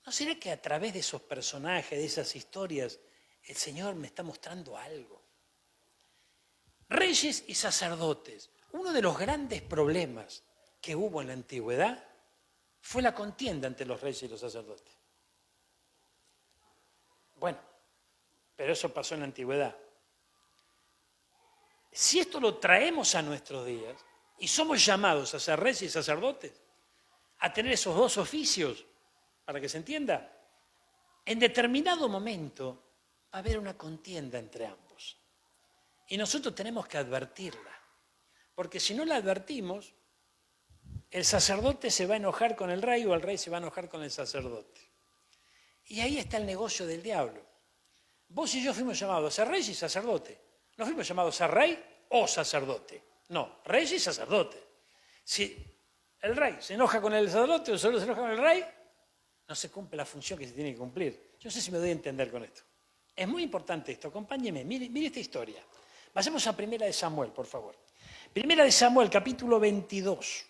¿no será que a través de esos personajes, de esas historias, el Señor me está mostrando algo? Reyes y sacerdotes. Uno de los grandes problemas que hubo en la antigüedad fue la contienda entre los reyes y los sacerdotes. Bueno, pero eso pasó en la antigüedad. Si esto lo traemos a nuestros días y somos llamados a ser reyes y sacerdotes, a tener esos dos oficios, para que se entienda, en determinado momento va a haber una contienda entre ambos. Y nosotros tenemos que advertirla, porque si no la advertimos, el sacerdote se va a enojar con el rey o el rey se va a enojar con el sacerdote. Y ahí está el negocio del diablo. Vos y yo fuimos llamados a ser rey y sacerdote. No fuimos llamados a ser rey o sacerdote. No, rey y sacerdote. Si el rey se enoja con el sacerdote o el sacerdote se enoja con el rey, no se cumple la función que se tiene que cumplir. Yo no sé si me doy a entender con esto. Es muy importante esto, acompáñeme, mire esta historia. Vayamos a 1 de Samuel, por favor. 1 de Samuel, capítulo 22,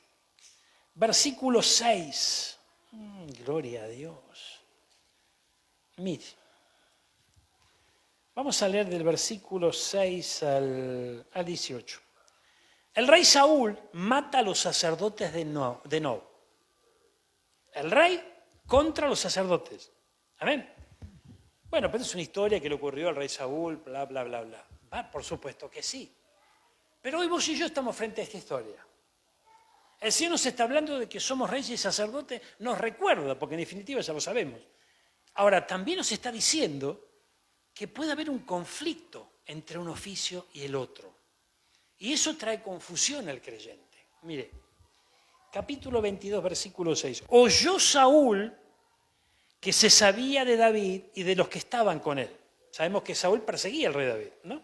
versículo 6. Gloria a Dios. Mire, vamos a leer del versículo 6 al 18. El rey Saúl mata a los sacerdotes de Nob. El rey contra los sacerdotes. Amén. Bueno, pero es una historia que le ocurrió al rey Saúl, bla, bla, bla, bla. Por supuesto que sí. Pero hoy vos y yo estamos frente a esta historia. El Señor nos está hablando de que somos reyes y sacerdotes, nos recuerda, porque en definitiva ya lo sabemos. Ahora, también nos está diciendo que puede haber un conflicto entre un oficio y el otro. Y eso trae confusión al creyente. Mire, capítulo 22, versículo 6. Oyó Saúl que se sabía de David y de los que estaban con él. Sabemos que Saúl perseguía al rey David, ¿no?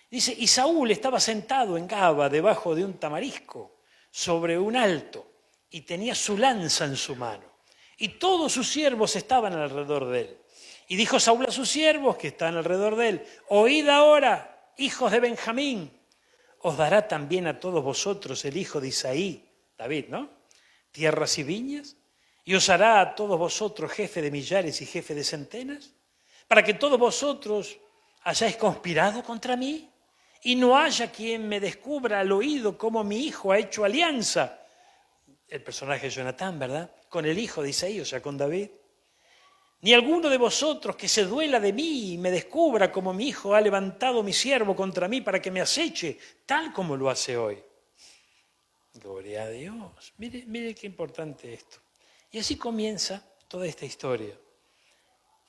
Dice, y Saúl estaba sentado en Gaba debajo de un tamarisco sobre un alto y tenía su lanza en su mano. Y todos sus siervos estaban alrededor de él. Y dijo Saúl a sus siervos que están alrededor de él, oíd ahora, hijos de Benjamín, os dará también a todos vosotros el hijo de Isaí, David, ¿no? Tierras y viñas. y os hará a todos vosotros jefe de millares y jefe de centenas, para que todos vosotros hayáis conspirado contra mí y no haya quien me descubra al oído cómo mi hijo ha hecho alianza, el personaje de Jonatán, ¿verdad?, con el hijo de Isaí, o sea, con David. Ni alguno de vosotros que se duela de mí y me descubra cómo mi hijo ha levantado mi siervo contra mí para que me aceche, tal como lo hace hoy. Gloria a Dios. Mire, mire qué importante esto. Y así comienza toda esta historia.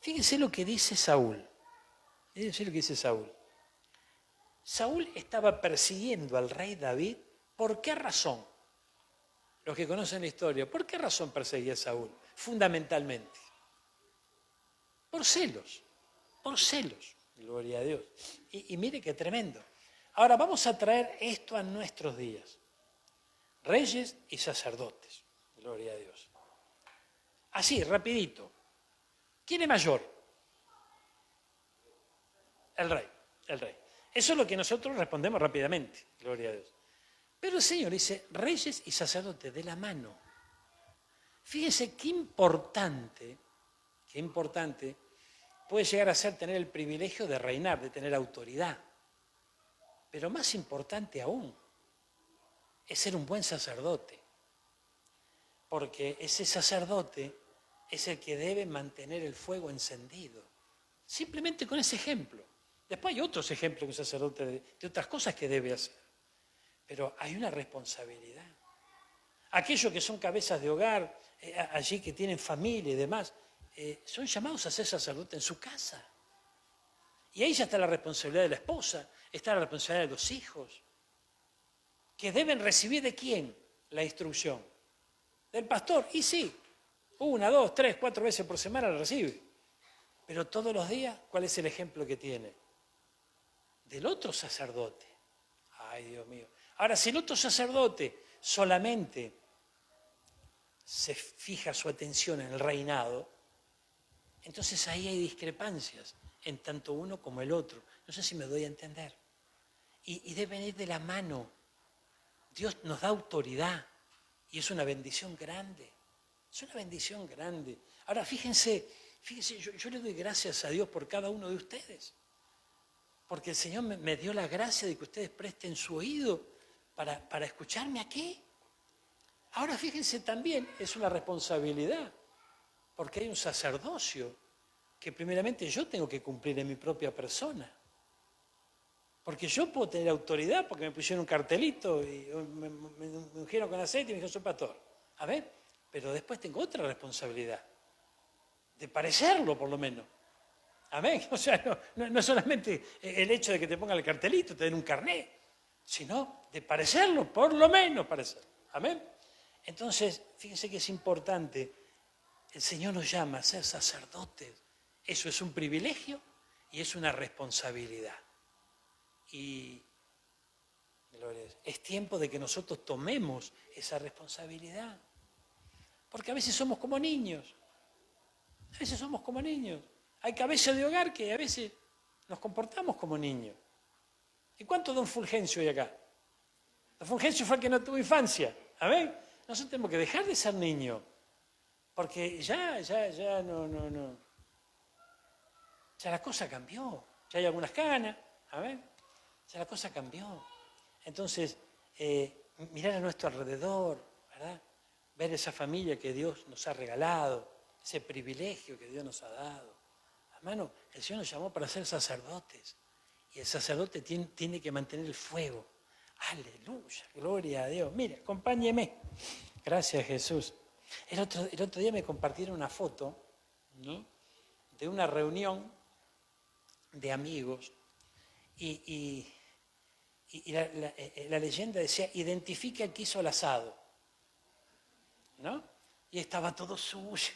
Fíjense lo que dice Saúl. Fíjense lo que dice Saúl. Saúl estaba persiguiendo al rey David. ¿Por qué razón? Los que conocen la historia, ¿por qué razón perseguía a Saúl? Fundamentalmente. Por celos. Por celos. Gloria a Dios. Y mire qué tremendo. Ahora vamos a traer esto a nuestros días. Reyes y sacerdotes. Gloria a Dios. Así, rapidito. ¿Quién es mayor? El rey, el rey. Eso es lo que nosotros respondemos rápidamente. Gloria a Dios. Pero el Señor dice, reyes y sacerdotes de la mano. Fíjense qué importante puede llegar a ser tener el privilegio de reinar, de tener autoridad. Pero más importante aún es ser un buen sacerdote. Porque ese sacerdote es el que debe mantener el fuego encendido. Simplemente con ese ejemplo. Después hay otros ejemplos de un sacerdote de otras cosas que debe hacer. Pero hay una responsabilidad. Aquellos que son cabezas de hogar, allí que tienen familia y demás, son llamados a ser sacerdotes en su casa. Y ahí ya está la responsabilidad de la esposa, está la responsabilidad de los hijos, que deben recibir ¿de quién? La instrucción. Del pastor. Y sí, 1, 2, 3, 4 veces por semana la recibe. Pero todos los días, ¿cuál es el ejemplo que tiene? Del otro sacerdote. Ay, Dios mío. Ahora, si el otro sacerdote solamente se fija su atención en el reinado, entonces ahí hay discrepancias en tanto uno como el otro. No sé si me doy a entender. Y deben ir de la mano. Dios nos da autoridad y es una bendición grande. Es una bendición grande. Ahora, fíjense, yo le doy gracias a Dios por cada uno de ustedes. Porque el Señor me dio la gracia de que ustedes presten su oído para escucharme aquí. Ahora fíjense también, es una responsabilidad, porque hay un sacerdocio que primeramente yo tengo que cumplir en mi propia persona. Porque yo puedo tener autoridad porque me pusieron un cartelito y me ungieron con aceite y me dijeron, soy pastor. A ver, pero después tengo otra responsabilidad, de parecerlo por lo menos. Amén. O sea, no solamente el hecho de que te pongan el cartelito, te den un carnet, sino de parecerlo, por lo menos parecerlo. Amén. Entonces, fíjense que es importante, el Señor nos llama a ser sacerdotes. Eso es un privilegio y es una responsabilidad. Y es tiempo de que nosotros tomemos esa responsabilidad. Porque a veces somos como niños. A veces somos como niños. Hay cabezas de hogar que a veces nos comportamos como niños. ¿Y cuánto don Fulgencio hay acá? Don Fulgencio fue el que no tuvo infancia. ¿Amén? Nosotros tenemos que dejar de ser niños. Porque ya no. Ya la cosa cambió. Ya hay algunas canas. ¿Amén? Ya la cosa cambió. Entonces, mirar a nuestro alrededor, ¿verdad? Ver esa familia que Dios nos ha regalado, ese privilegio que Dios nos ha dado. Hermano, el Señor nos llamó para ser sacerdotes. Y el sacerdote tiene que mantener el fuego. Aleluya, gloria a Dios. Mire, acompáñeme. Gracias, Jesús. El otro día me compartieron una foto, ¿no?, de una reunión de amigos. Y la leyenda decía, identifica el que hizo el asado, ¿no? Y estaba todo suyo,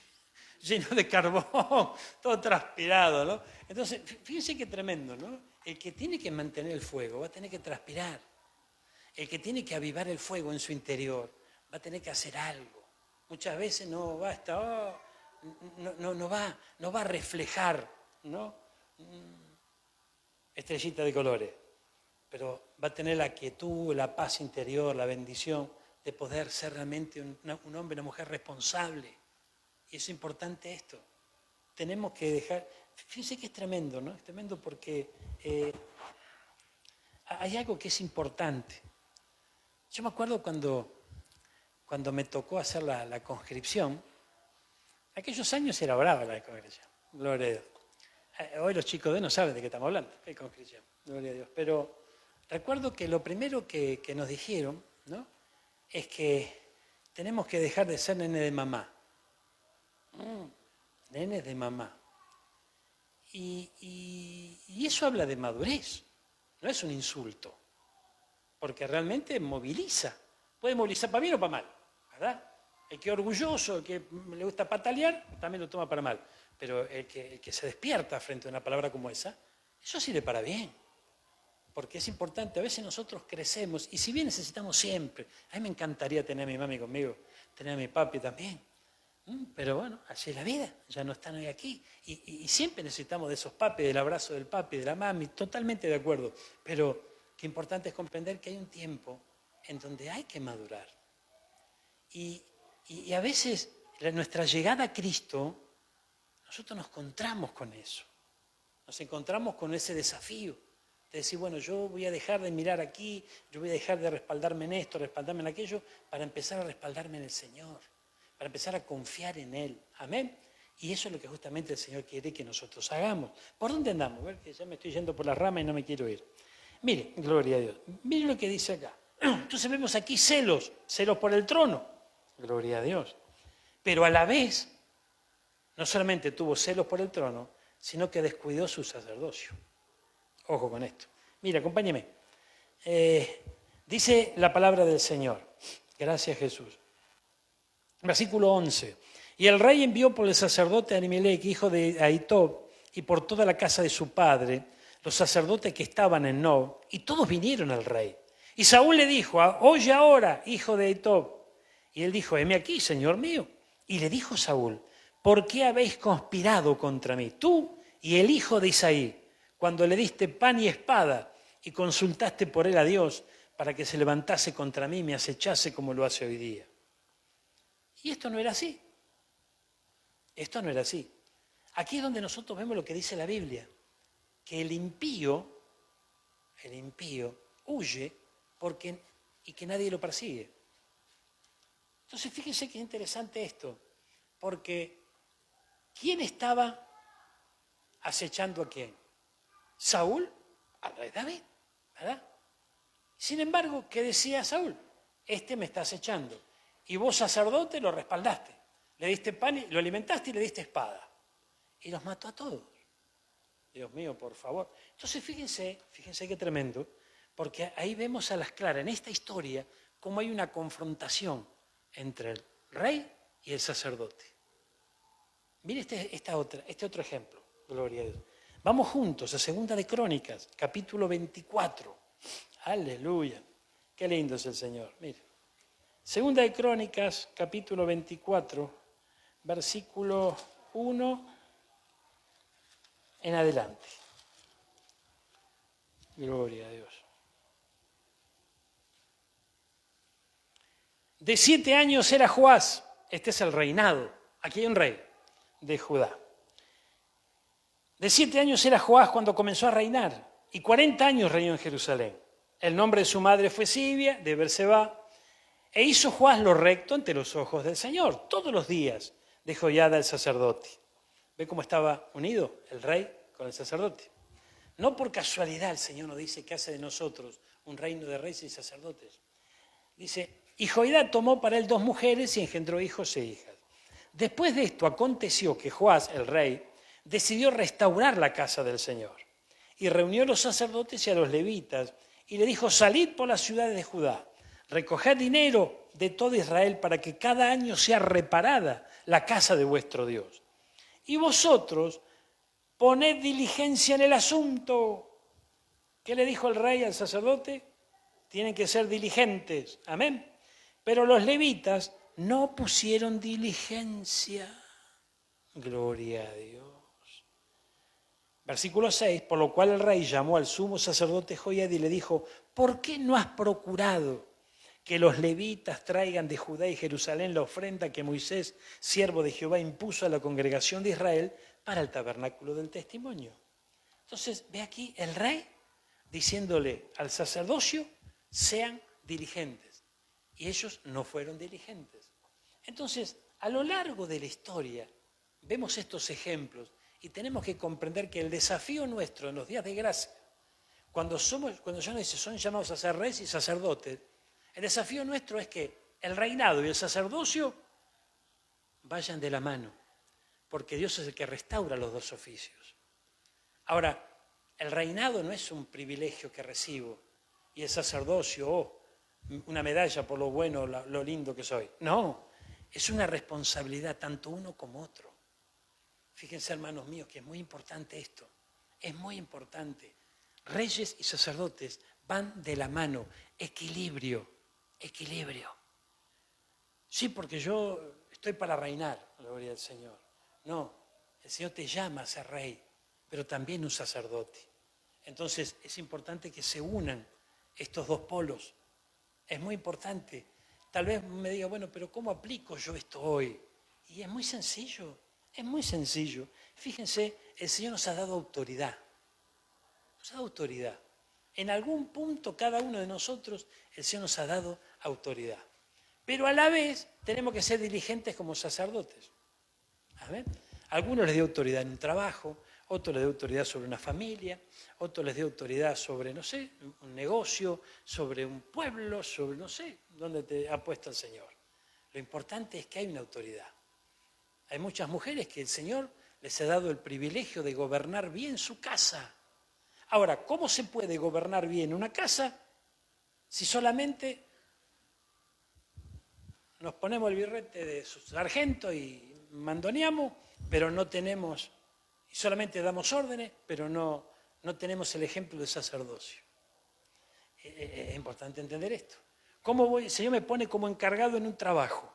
lleno de carbón, todo transpirado, ¿no? Entonces, fíjense qué tremendo, ¿no? El que tiene que mantener el fuego va a tener que transpirar. El que tiene que avivar el fuego en su interior va a tener que hacer algo. Muchas veces no va a estar, no va a reflejar, ¿no?, estrellita de colores, pero va a tener la quietud, la paz interior, la bendición de poder ser realmente un hombre, una mujer responsable. Y es importante esto. Tenemos que dejar... Fíjense que es tremendo, ¿no? Es tremendo porque hay algo que es importante. Yo me acuerdo cuando me tocó hacer la conscripción. Aquellos años era brava la conscripción, gloria a Dios. Hoy los chicos de hoy no saben de qué estamos hablando, qué conscripción, gloria a Dios. Pero recuerdo que lo primero que nos dijeron, ¿no?, es que tenemos que dejar de ser nene de mamá. Nenes de mamá. Y eso habla de madurez, no es un insulto, porque realmente moviliza. Puede movilizar para bien o para mal, ¿verdad? El que es orgulloso, el que le gusta patalear, también lo toma para mal. Pero el que se despierta frente a una palabra como esa, eso sirve para bien. Porque es importante, a veces nosotros crecemos, y si bien necesitamos siempre, a mí me encantaría tener a mi mami conmigo, tener a mi papi también. Pero bueno, así es la vida, ya no están hoy aquí. Y siempre necesitamos de esos papis, del abrazo del papi, de la mami, totalmente de acuerdo. Pero qué importante es comprender que hay un tiempo en donde hay que madurar. Y a veces nuestra llegada a Cristo, nosotros nos encontramos con eso. Nos encontramos con ese desafío de decir, bueno, yo voy a dejar de mirar aquí, yo voy a dejar de respaldarme en esto, respaldarme en aquello, para empezar a respaldarme en el Señor, para empezar a confiar en Él. Amén. Y eso es lo que justamente el Señor quiere que nosotros hagamos. ¿Por dónde andamos? A ver, que ya me estoy yendo por la rama y no me quiero ir. Mire, gloria a Dios. Mire lo que dice acá. Entonces vemos aquí celos por el trono. Gloria a Dios. Pero a la vez, no solamente tuvo celos por el trono, sino que descuidó su sacerdocio. Ojo con esto. Mira, acompáñeme. Dice la palabra del Señor. Gracias, Jesús. Versículo 11. Y el rey envió por el sacerdote Ahimelech, hijo de Ahitob, y por toda la casa de su padre, los sacerdotes que estaban en Nob, y todos vinieron al rey. Y Saúl le dijo, oye ahora, hijo de Ahitob. Y él dijo, heme aquí, señor mío. Y le dijo Saúl, ¿por qué habéis conspirado contra mí, tú y el hijo de Isaí, cuando le diste pan y espada y consultaste por él a Dios para que se levantase contra mí y me acechase como lo hace hoy día? Y esto no era así. Esto no era así. Aquí es donde nosotros vemos lo que dice la Biblia, que el impío huye y que nadie lo persigue. Entonces fíjense qué interesante esto, porque ¿quién estaba acechando a quién? Saúl al rey David, ¿verdad? Sin embargo, ¿qué decía Saúl? Este me está acechando. Y vos, sacerdote, lo respaldaste. Le diste pan, lo alimentaste y le diste espada. Y los mató a todos. Dios mío, por favor. Entonces fíjense qué tremendo, porque ahí vemos a las claras, en esta historia, cómo hay una confrontación entre el rey y el sacerdote. Mire este otro ejemplo, gloria a Dios. Vamos juntos a Segunda de Crónicas, capítulo 24. Aleluya. Qué lindo es el Señor. Mire. Segunda de Crónicas, capítulo 24, versículo 1 en adelante. Gloria a Dios. De 7 años era Joás, este es el reinado, aquí hay un rey de Judá. De 7 años era Joás cuando comenzó a reinar, y 40 años reinó en Jerusalén. El nombre de su madre fue Sibia, de Berseba, e hizo Joás lo recto ante los ojos del Señor, todos los días de Joiada el sacerdote. ¿Ve cómo estaba unido el rey con el sacerdote? No por casualidad el Señor nos dice que hace de nosotros un reino de reyes y sacerdotes. Dice, y Joiada tomó para él 2 mujeres y engendró hijos e hijas. Después de esto aconteció que Joás, el rey, decidió restaurar la casa del Señor. Y reunió a los sacerdotes y a los levitas y le dijo, salid por las ciudades de Judá, recoged dinero de todo Israel para que cada año sea reparada la casa de vuestro Dios. Y vosotros poned diligencia en el asunto. ¿Qué le dijo el rey al sacerdote? Tienen que ser diligentes. Amén. Pero los levitas no pusieron diligencia. Gloria a Dios. Versículo 6, por lo cual el rey llamó al sumo sacerdote Joiada y le dijo, ¿por qué no has procurado que los levitas traigan de Judá y Jerusalén la ofrenda que Moisés, siervo de Jehová, impuso a la congregación de Israel para el tabernáculo del testimonio. Entonces, ve aquí el rey diciéndole al sacerdocio, sean diligentes. Y ellos no fueron diligentes. Entonces, a lo largo de la historia, vemos estos ejemplos y tenemos que comprender que el desafío nuestro en los días de gracia, cuando ya nos dice, son llamados a ser reyes y sacerdotes, el desafío nuestro es que el reinado y el sacerdocio vayan de la mano, porque Dios es el que restaura los dos oficios. Ahora, el reinado no es un privilegio que recibo y el sacerdocio, una medalla por lo bueno, lo lindo que soy. No, es una responsabilidad tanto uno como otro. Fíjense, hermanos míos, que es muy importante esto. Es muy importante. Reyes y sacerdotes van de la mano. Equilibrio, equilibrio. Sí, porque yo estoy para reinar, gloria al Señor. No, el Señor te llama a ser rey, pero también un sacerdote. Entonces es importante que se unan estos dos polos. Es muy importante. Tal vez me diga, bueno, pero ¿cómo aplico yo esto hoy? Y es muy sencillo, es muy sencillo. Fíjense, el Señor nos ha dado autoridad. Nos ha dado autoridad. En algún punto cada uno de nosotros, el Señor nos ha dado autoridad. Pero a la vez tenemos que ser diligentes como sacerdotes. A ver, algunos les dio autoridad en un trabajo, otros les dio autoridad sobre una familia, otros les dio autoridad sobre, no sé, un negocio, sobre un pueblo, sobre, no sé, dónde te ha puesto el Señor. Lo importante es que hay una autoridad. Hay muchas mujeres que el Señor les ha dado el privilegio de gobernar bien su casa. Ahora, ¿cómo se puede gobernar bien una casa si solamente nos ponemos el birrete de sargento y mandoneamos, pero no tenemos, y solamente damos órdenes, pero no tenemos el ejemplo de sacerdocio? Es importante entender esto. El Señor me pone como encargado en un trabajo.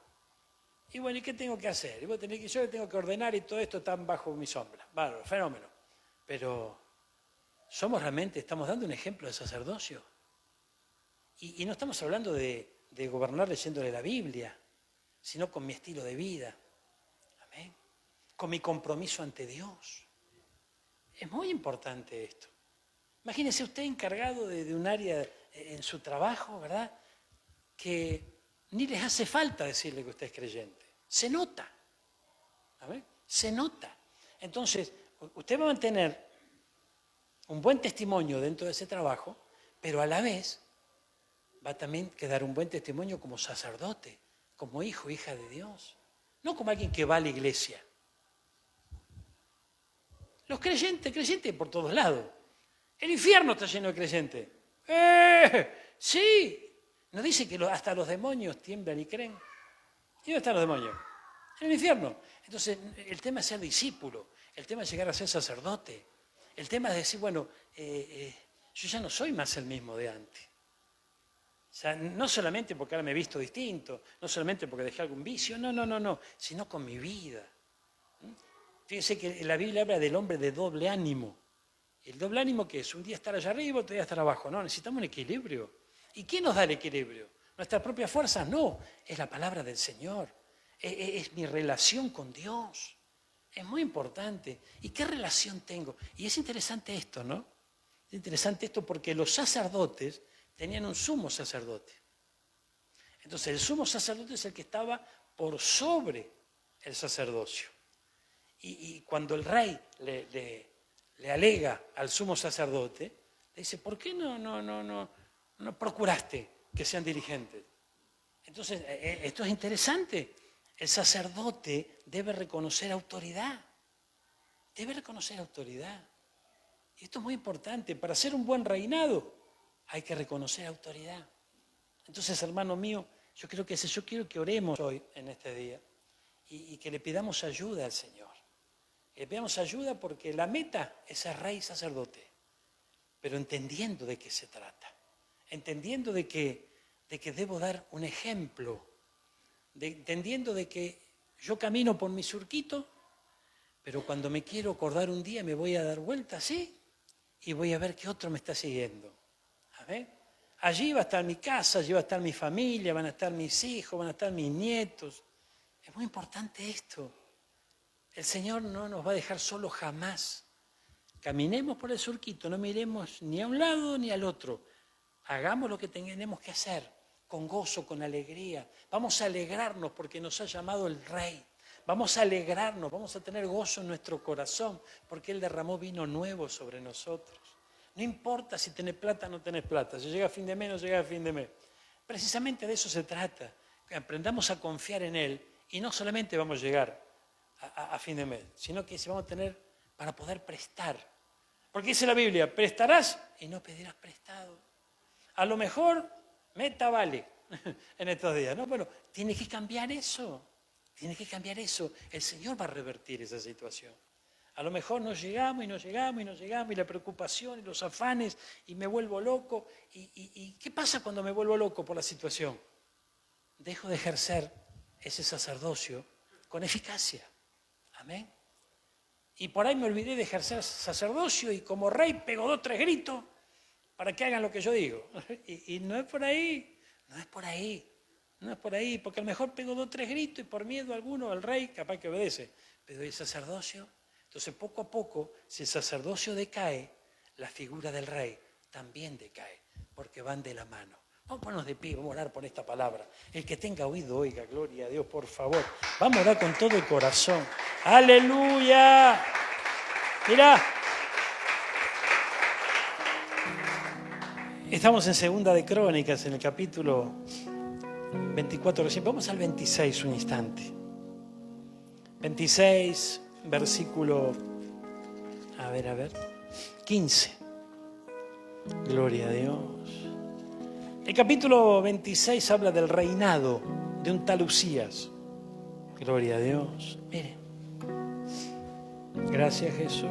Y bueno, ¿y qué tengo que hacer? Yo tengo que ordenar y todo esto está bajo mi sombra. Bárbaro, fenómeno. Pero estamos dando un ejemplo de sacerdocio. Y no estamos hablando de gobernar leyéndole la Biblia, sino con mi estilo de vida. Amén. Con mi compromiso ante Dios. Es muy importante esto. Imagínese usted encargado de un área en su trabajo, ¿verdad? Que ni les hace falta decirle que usted es creyente. Se nota. ¿Amén? Se nota. Entonces, usted va a mantener un buen testimonio dentro de ese trabajo, pero a la vez va a también quedar un buen testimonio como sacerdote, como hijo, hija de Dios. No como alguien que va a la iglesia. Los creyentes por todos lados. El infierno está lleno de creyentes. Sí. Nos dice que hasta los demonios tiemblan y creen. ¿Y dónde están los demonios? En el infierno. Entonces, el tema es ser discípulo. El tema es llegar a ser sacerdote. El tema es decir, bueno, yo ya no soy más el mismo de antes. O sea, no solamente porque ahora me he visto distinto, no solamente porque dejé algún vicio, no, sino con mi vida. Fíjense que la Biblia habla del hombre de doble ánimo. El doble ánimo, ¿qué es? Un día estar allá arriba, otro día estar abajo. No, necesitamos un equilibrio. ¿Y quién nos da el equilibrio? ¿Nuestras propias fuerzas? No, es la palabra del Señor. Es mi relación con Dios. Es muy importante. ¿Y qué relación tengo? Y es interesante esto, ¿no? Es interesante esto porque los sacerdotes tenían un sumo sacerdote. Entonces, el sumo sacerdote es el que estaba por sobre el sacerdocio. Y cuando el rey le alega al sumo sacerdote, le dice, ¿por qué no procuraste que sean dirigentes? Entonces, esto es interesante. El sacerdote debe reconocer autoridad. Debe reconocer autoridad. Y esto es muy importante. Para hacer un buen reinado hay que reconocer autoridad. Entonces, hermano mío, yo quiero que oremos hoy en este día y que le pidamos ayuda al Señor. Le pidamos ayuda porque la meta es ser rey y sacerdote, pero entendiendo de qué se trata, entendiendo de que debo dar un ejemplo, entendiendo de que yo camino por mi surquito, pero cuando me quiero acordar un día me voy a dar vuelta así y voy a ver que otro me está siguiendo. ¿A ver? Allí va a estar mi casa, allí va a estar mi familia, van a estar mis hijos, van a estar mis nietos. Es muy importante esto. El Señor no nos va a dejar solos jamás. Caminemos por el surquito, no miremos ni a un lado ni al otro. Hagamos lo que tenemos que hacer, con gozo, con alegría. Vamos a alegrarnos porque nos ha llamado el Rey. Vamos a alegrarnos, vamos a tener gozo en nuestro corazón porque Él derramó vino nuevo sobre nosotros. No importa si tenés plata o no tenés plata, si llega a fin de mes o no llega a fin de mes. Precisamente de eso se trata, que aprendamos a confiar en Él y no solamente vamos a llegar a fin de mes, sino que vamos a tener para poder prestar. Porque dice la Biblia, prestarás y no pedirás prestado. A lo mejor meta vale en estos días, ¿no? Pero tiene que cambiar eso, tiene que cambiar eso. El Señor va a revertir esa situación. A lo mejor no llegamos y la preocupación y los afanes y me vuelvo loco. ¿Y qué pasa cuando me vuelvo loco por la situación? Dejo de ejercer ese sacerdocio con eficacia. Amén. Y por ahí me olvidé de ejercer sacerdocio y como rey pego 2 o 3 gritos para que hagan lo que yo digo. Y no es por ahí, no es por ahí, no es por ahí, porque a lo mejor pego 2 o 3 gritos y por miedo a alguno, al rey, capaz que obedece. Pero el sacerdocio, entonces poco a poco, si el sacerdocio decae, la figura del rey también decae, porque van de la mano. Vamos a ponernos de pie, vamos a orar por esta palabra. El que tenga oído, oiga, gloria a Dios, por favor. Vamos a orar con todo el corazón. ¡Aleluya! Mirá. Estamos en Segunda de Crónicas, en el capítulo 24 recién. Vamos al 26 un instante. 26, versículo, a ver, 15. Gloria a Dios. El capítulo 26 habla del reinado de un tal Usías. Gloria a Dios. Miren. Gracias, Jesús.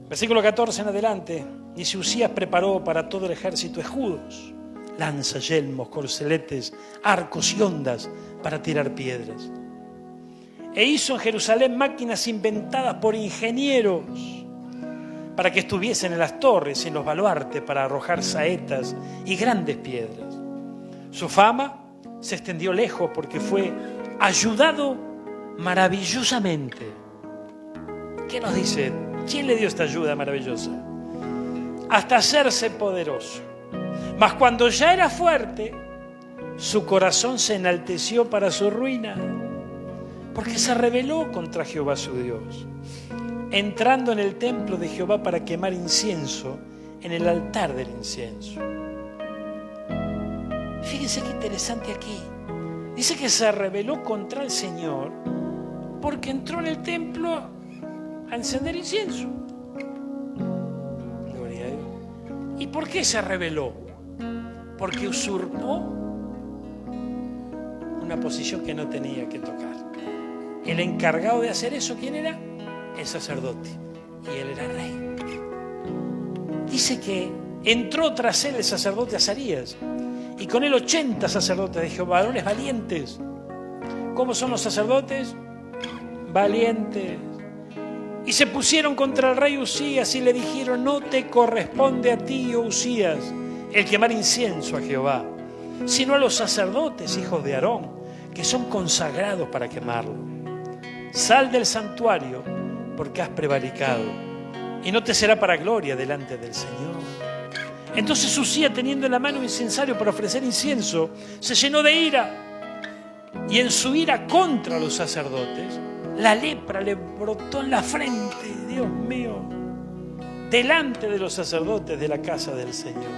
Versículo 14 en adelante. Dice: Usías preparó para todo el ejército escudos, lanzas, yelmos, corceletes, arcos y ondas para tirar piedras. E hizo en Jerusalén máquinas inventadas por ingenieros para que estuviesen en las torres y en los baluartes para arrojar saetas y grandes piedras. Su fama se extendió lejos porque fue ayudado maravillosamente. ¿Qué nos dice? ¿Quién le dio esta ayuda maravillosa? Hasta hacerse poderoso. Mas cuando ya era fuerte, su corazón se enalteció para su ruina, porque se rebeló contra Jehová su Dios, entrando en el templo de Jehová para quemar incienso en el altar del incienso. Fíjense qué interesante aquí. Dice que se rebeló contra el Señor porque entró en el templo a encender incienso. Gloria a Dios. ¿Y por qué se rebeló? Porque usurpó una posición que no tenía que tocar. El encargado de hacer eso, ¿quién era? El sacerdote. Y él era rey. Dice que entró tras él el sacerdote Azarías y con él 80 sacerdotes de Jehová, varones valientes. ¿Cómo son los sacerdotes? Valientes. Y se pusieron contra el rey Usías y le dijeron: no te corresponde a ti, oh Usías, el quemar incienso a Jehová, sino a los sacerdotes, hijos de Aarón, que son consagrados para quemarlo. Sal del santuario, porque has prevaricado, y no te será para gloria delante del Señor. Entonces Usías, teniendo en la mano un incensario para ofrecer incienso, se llenó de ira, y en su ira contra los sacerdotes, la lepra le brotó en la frente, Dios mío, delante de los sacerdotes de la casa del Señor.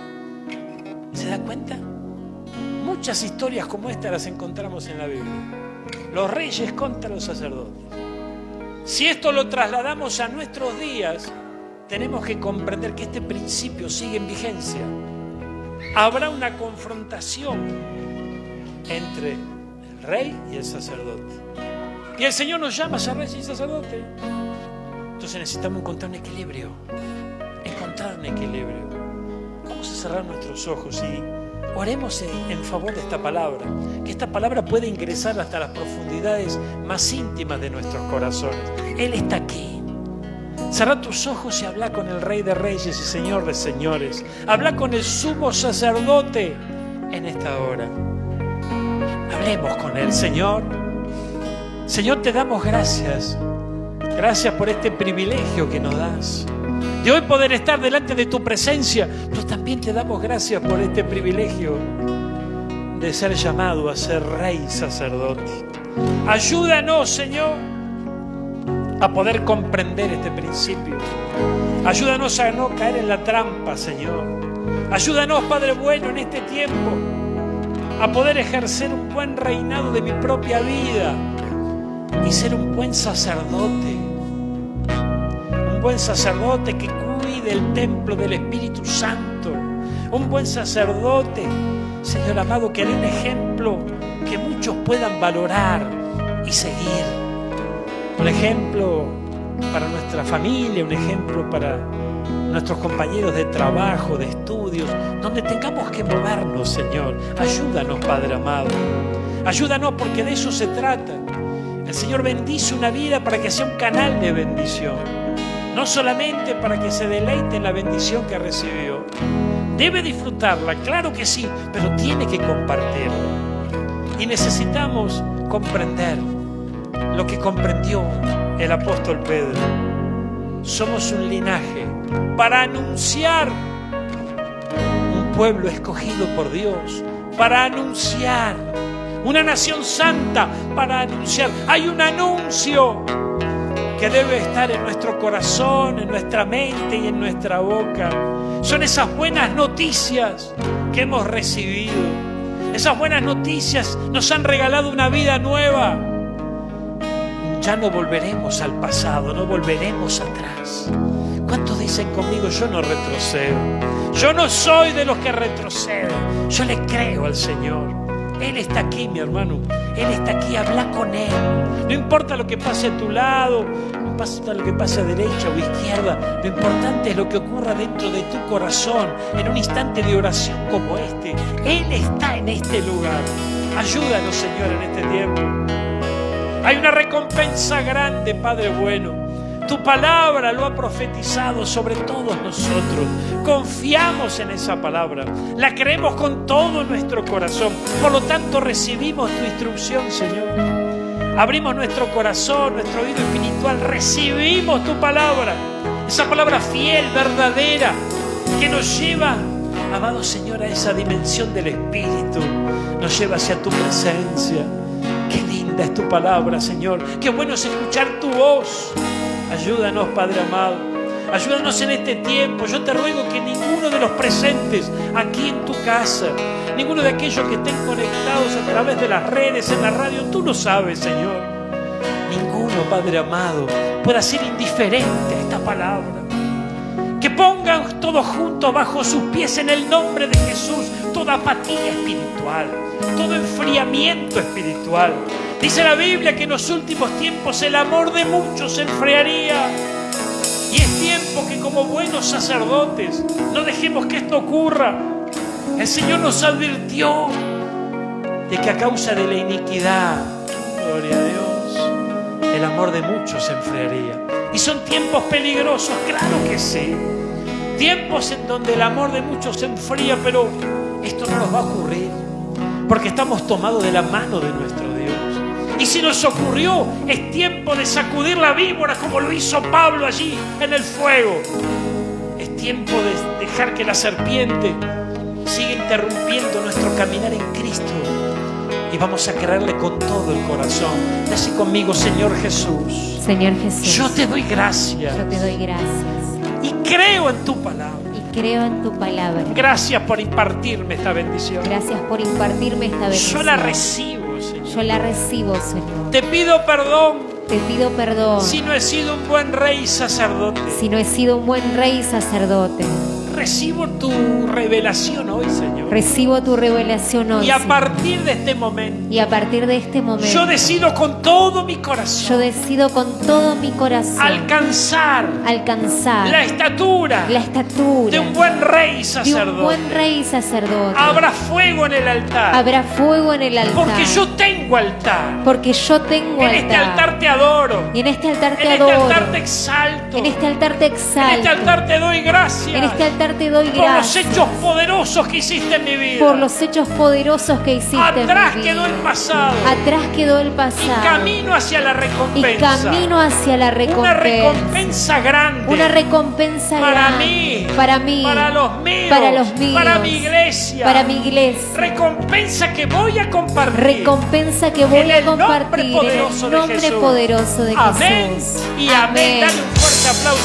¿Se da cuenta? Muchas historias como esta las encontramos en la Biblia. Los reyes contra los sacerdotes. Si esto lo trasladamos a nuestros días, tenemos que comprender que este principio sigue en vigencia. Habrá una confrontación entre el rey y el sacerdote. Y el Señor nos llama a ser reyes y sacerdotes. Entonces necesitamos encontrar un equilibrio. Vamos a cerrar nuestros ojos y oremos en favor de esta palabra. Que esta palabra pueda ingresar hasta las profundidades más íntimas de nuestros corazones. Él está aquí. Cerrá tus ojos y habla con el Rey de Reyes y Señor de Señores. Habla con el sumo sacerdote en esta hora. Hablemos con Él, Señor. Señor, te damos gracias. Gracias por este privilegio que nos das de hoy poder estar delante de tu presencia, pero también te damos gracias por este privilegio de ser llamado a ser Rey sacerdote. Ayúdanos, Señor, a poder comprender este principio. Ayúdanos a no caer en la trampa, Señor. Ayúdanos, Padre bueno, en este tiempo a poder ejercer un buen reinado de mi propia vida y ser un buen sacerdote. Un buen sacerdote que cuide el templo del Espíritu Santo. Un buen sacerdote, Señor amado, que dé un ejemplo que muchos puedan valorar y seguir. Un ejemplo para nuestra familia, un ejemplo para nuestros compañeros de trabajo, de estudios, donde tengamos que movernos, Señor. Ayúdanos, Padre amado. Ayúdanos, porque de eso se trata. El Señor bendice una vida para que sea un canal de bendición. No solamente para que se deleite en la bendición que recibió. Debe disfrutarla, claro que sí, pero tiene que compartirla. Y necesitamos comprender lo que comprendió el apóstol Pedro. Somos un linaje para anunciar, un pueblo escogido por Dios, para anunciar, una nación santa para anunciar. Hay un anuncio que debe estar en nuestro corazón, en nuestra mente y en nuestra boca. Son esas buenas noticias que hemos recibido. Esas buenas noticias nos han regalado una vida nueva. Ya no volveremos al pasado, no volveremos atrás. ¿Cuántos dicen conmigo, yo no retrocedo? Yo no soy de los que retroceden. Yo le creo al Señor. Él está aquí, mi hermano. Él está aquí, habla con Él. No importa lo que pase a tu lado, no importa lo que pase a derecha o izquierda. Lo importante es lo que ocurra dentro de tu corazón, en un instante de oración como este. Él está en este lugar. Ayúdanos, Señor, en este tiempo. Hay una recompensa grande, Padre bueno. Tu palabra lo ha profetizado sobre todos nosotros. Confiamos en esa palabra. La creemos con todo nuestro corazón. Por lo tanto, recibimos tu instrucción, Señor. Abrimos nuestro corazón, nuestro oído espiritual. Recibimos tu palabra. Esa palabra fiel, verdadera, que nos lleva, amado Señor, a esa dimensión del Espíritu. Nos lleva hacia tu presencia. Qué linda es tu palabra, Señor. Qué bueno es escuchar tu voz. Ayúdanos, Padre amado. Ayúdanos en este tiempo. Yo te ruego que ninguno de los presentes aquí en tu casa, ninguno de aquellos que estén conectados a través de las redes, en la radio, tú lo sabes, Señor. Ninguno, Padre amado, pueda ser indiferente a esta palabra. Que pongan todos juntos bajo sus pies en el nombre de Jesús toda apatía espiritual, todo enfriamiento espiritual. Dice la Biblia que en los últimos tiempos el amor de muchos se enfriaría. Y es tiempo que como buenos sacerdotes no dejemos que esto ocurra. El Señor nos advirtió de que a causa de la iniquidad, gloria a Dios, el amor de muchos se enfriaría. Y son tiempos peligrosos, claro que sí. Tiempos en donde el amor de muchos se enfría, pero esto no nos va a ocurrir porque estamos tomados de la mano de nuestro Dios. Y si nos ocurrió, es tiempo de sacudir la víbora como lo hizo Pablo allí en el fuego. Es tiempo de dejar que la serpiente siga interrumpiendo nuestro caminar en Cristo. Y vamos a creerle con todo el corazón. Decí conmigo, Señor Jesús. Señor Jesús. Yo te doy gracias. Yo te doy gracias. Y creo en tu palabra. Y creo en tu palabra. Gracias por impartirme esta bendición. Gracias por impartirme esta bendición. Yo la recibo, Señor. Yo la recibo, Señor. Te pido perdón. Te pido perdón. Si no he sido un buen rey y sacerdote. Si no he sido un buen rey y sacerdote. recibo tu revelación hoy, Señor. Recibo tu revelación hoy, Y a Señor. partir de este momento, Y a partir de este momento, yo decido con todo mi yo corazón decido con todo mi corazón alcanzar alcanzar la estatura la estatura de un buen rey y de un sacerdote. buen rey y sacerdote. Habrá fuego en el altar. Habrá fuego en el altar. Porque yo tengo altar. Porque yo tengo En este altar te adoro. Y en este altar te En este adoro. altar te exalto. En este altar te En exalto. este altar te doy gracias. En este altar te doy por los gracias. hechos poderosos que hiciste en mi vida. Por los hechos poderosos que hiciste Atrás en mi quedó vida. el pasado. Atrás quedó el Y pasado. camino hacia la Y recompensa. camino hacia la Una recompensa. recompensa grande. Una recompensa para grande. mí. Para mí. Para los míos. Para los míos. Para mi iglesia. Para mi iglesia. Recompensa que voy a compartir. Recompensa que voy En a el nombre compartir en poderoso el de nombre Jesús. poderoso de Amén Jesús. y amén. Dale un fuerte aplauso.